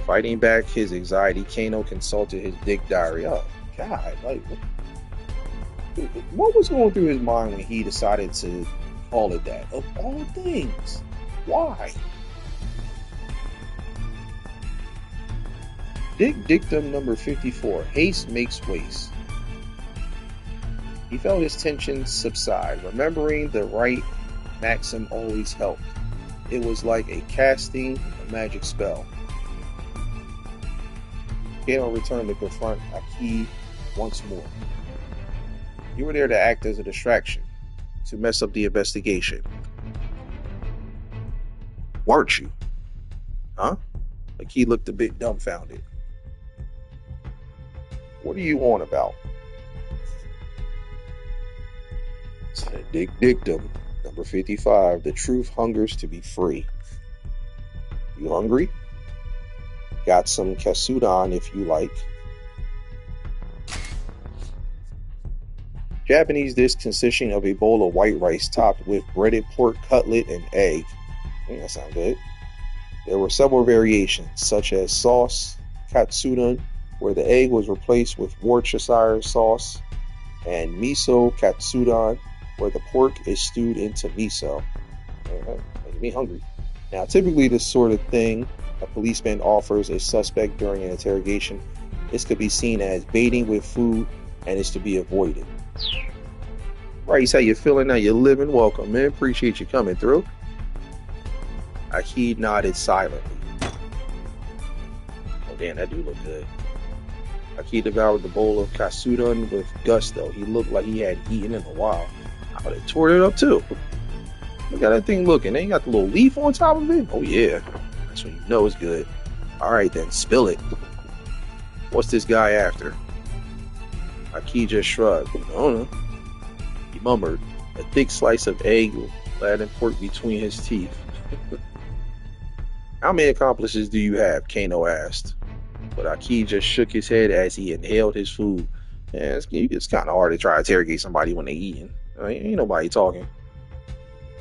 Fighting back his anxiety, Kano consulted his dick diary. Oh, God, what was going through his mind when he decided to call it that? Of all things, why? Dictum number 54, haste makes waste. He felt his tension subside. Remembering the right maxim always helped. It was like casting a magic spell. Kano returned to confront Aki once more. You were there to act as a distraction, to mess up the investigation. Weren't you? Huh? Aki looked a bit dumbfounded. What are you on about? Dictum number 55. The truth hungers to be free. You hungry? Got some katsudon if you like. Japanese dish consisting of a bowl of white rice topped with breaded pork cutlet and egg. That sounds good. There were several variations, such as sauce, katsudon, where the egg was replaced with Worcestershire sauce, and miso katsudon, where the pork is stewed into miso. Making me hungry. Now, typically this sort of thing a policeman offers a suspect during an interrogation, this could be seen as baiting with food and is to be avoided. Right, how you feeling? How you living? Welcome, man. Appreciate you coming through. Aki nodded silently. Oh, damn, that dude looked good. Aki devoured the bowl of katsudon with gusto. He looked like he had eaten in a while. Oh, they tore it up too. Look at that thing looking. They ain't got the little leaf on top of it. Oh yeah, that's when you know it's good. All right then, spill it. What's this guy after? Aki just shrugged. I don't know. He murmured, a thick slice of egg laid in pork between his teeth. How many accomplices do you have? Kano asked. But Aki just shook his head as he inhaled his food. Yeah, it's kind of hard to try to interrogate somebody when they eating. Ain't nobody talking.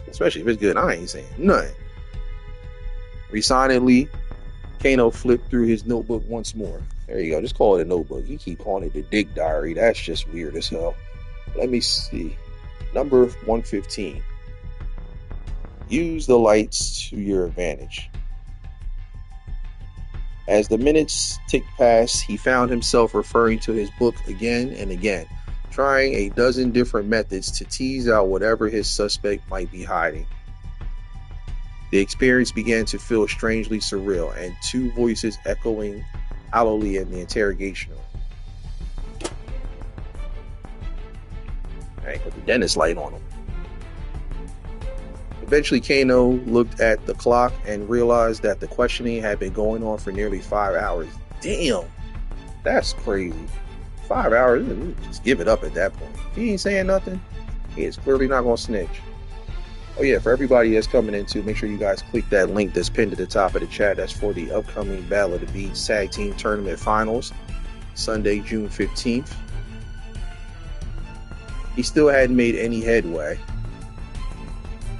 Especially if it's good. I ain't saying nothing. Resignedly, Kano flipped through his notebook once more. There you go. Just call it a notebook. You keep calling it the dick diary. That's just weird as hell. Let me see. Number 115. Use the lights to your advantage. As the minutes ticked past, he found himself referring to his book again and again, trying a dozen different methods to tease out whatever his suspect might be hiding. The experience began to feel strangely surreal, and two voices echoing hollowly in the interrogation room. Hey, put the dentist light on him. Eventually, Kano looked at the clock and realized that the questioning had been going on for nearly 5 hours. Damn, that's crazy. 5 hours, just give it up at that point. If he ain't saying nothing, he is clearly not going to snitch. Oh yeah, for everybody that's coming into, make sure you guys click that link that's pinned at the top of the chat. That's for the upcoming Battle of the Beats Tag Team Tournament Finals, Sunday, June 15th. He still hadn't made any headway.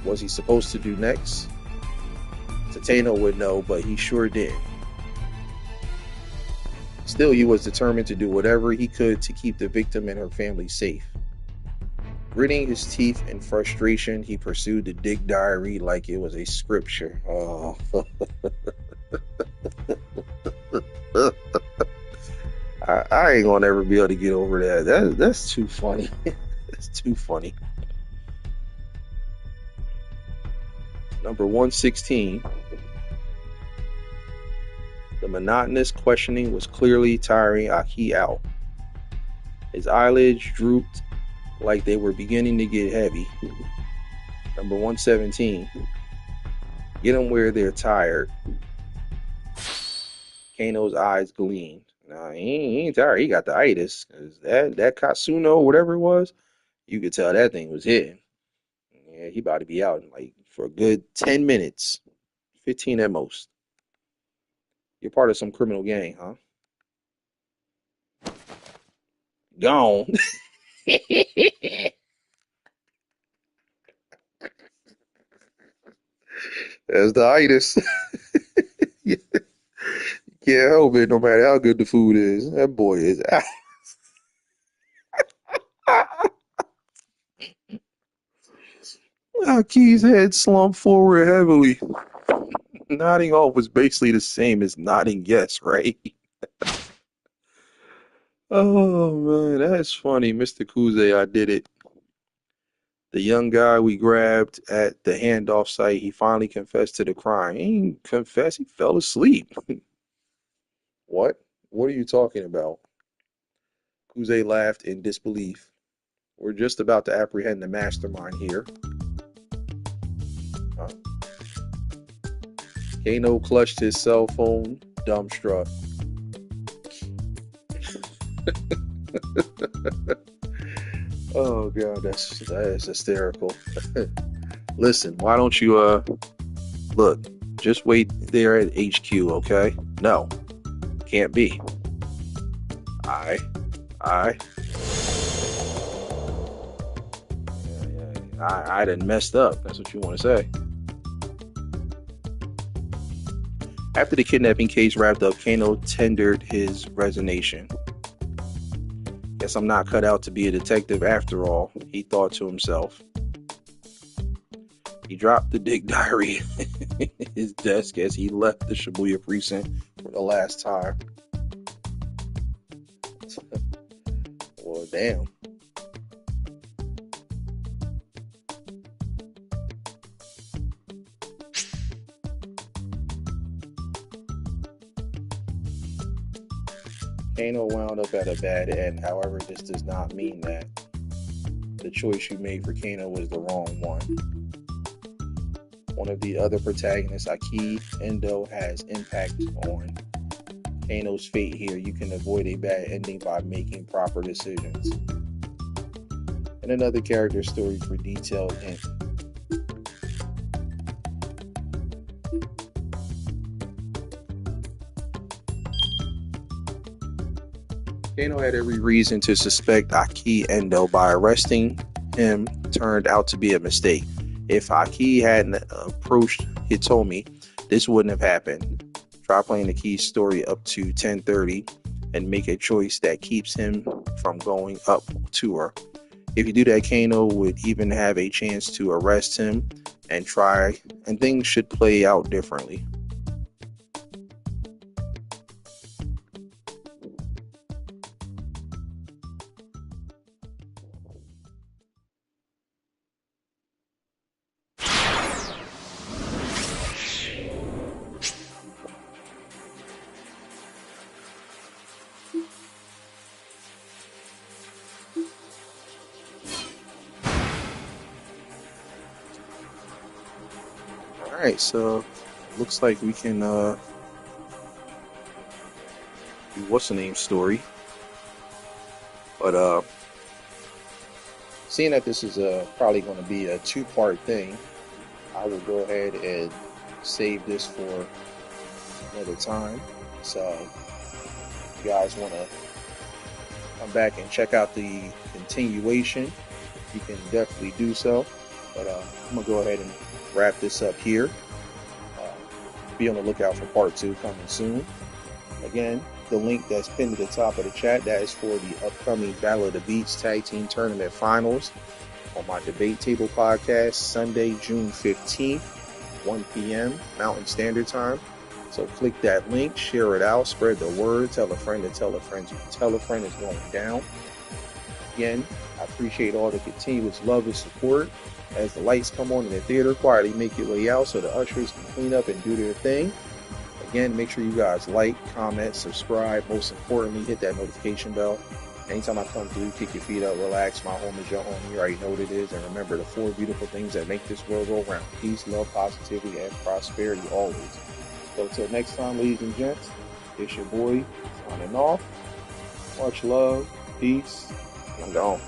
What was he supposed to do next? Tateno would know, but he sure did. Still, he was determined to do whatever he could to keep the victim and her family safe. Gritting his teeth in frustration, he pursued the dick diary like it was a scripture. Oh. I ain't gonna ever be able to get over that. That's too funny. That's too funny. Number 116. The monotonous questioning was clearly tiring Aki out. His eyelids drooped like they were beginning to get heavy. Number 117. Get them where they're tired. Kano's eyes gleamed. Nah, he ain't tired. He got the itis. That Katsuno, whatever it was, you could tell that thing was hitting. Yeah, he about to be out in like for a good 10 minutes, 15 at most. You're part of some criminal gang, huh? Gone. That's the itis. You can't help it no matter how good the food is. That boy is out. Aki's head slumped forward heavily. Nodding off was basically the same as nodding yes, right? Oh man, that's funny. Mr. Kuze, I did it. The young guy we grabbed at the handoff site, he finally confessed to the crime. He didn't confess, he fell asleep. What? What are you talking about? Kuze laughed in disbelief. We're just about to apprehend the mastermind here. Huh? Kano clutched his cell phone, dumbstruck. Oh god, that is hysterical. Listen, why don't you look, just wait there at HQ, okay? No, can't be. I I I done messed up. That's what you want to say. After the kidnapping case wrapped up, Kano tendered his resignation. Guess I'm not cut out to be a detective after all, he thought to himself. He dropped the dig diary in his desk as he left the Shibuya precinct for the last time. Well, damn. Kano wound up at a bad end. However, this does not mean that the choice you made for Kano was the wrong one. One of the other protagonists, Aki Endo, has impact on Kano's fate here. You can avoid a bad ending by making proper decisions. And another character story for detailed hint. Kano had every reason to suspect Aki Endo by arresting him turned out to be a mistake. If Aki hadn't approached Hitomi, this wouldn't have happened. Try playing the key story up to 10:30 and make a choice that keeps him from going up to her. If you do that, Kano would even have a chance to arrest him and things should play out differently. Alright, so looks like we can do what's the name story. But seeing that this is probably going to be a two-part thing, I will go ahead and save this for another time. So if you guys want to come back and check out the continuation, you can definitely do so. But I'm going to go ahead and wrap this up here. Be on the lookout for part 2 coming soon. Again, the link that's pinned to the top of the chat, that is for the upcoming Battle of the Beats Tag Team Tournament Finals on my Debate Table podcast, Sunday, June 15th, 1 p.m. Mountain Standard Time. So click that link, share it out, spread the word, tell a friend to tell a friend to tell a friend it's going down. Again, I appreciate all the continuous love and support. As the lights come on in the theater, quietly make your way out so the ushers can clean up and do their thing. Again, make sure you guys like, comment, subscribe. Most importantly, hit that notification bell. Anytime I come through, kick your feet up, relax. My home is your home. You already know what it is. And remember the 4 beautiful things that make this world go round. Peace, love, positivity, and prosperity always. So until next time, ladies and gents, it's your boy signing off. Much love, peace, and gone.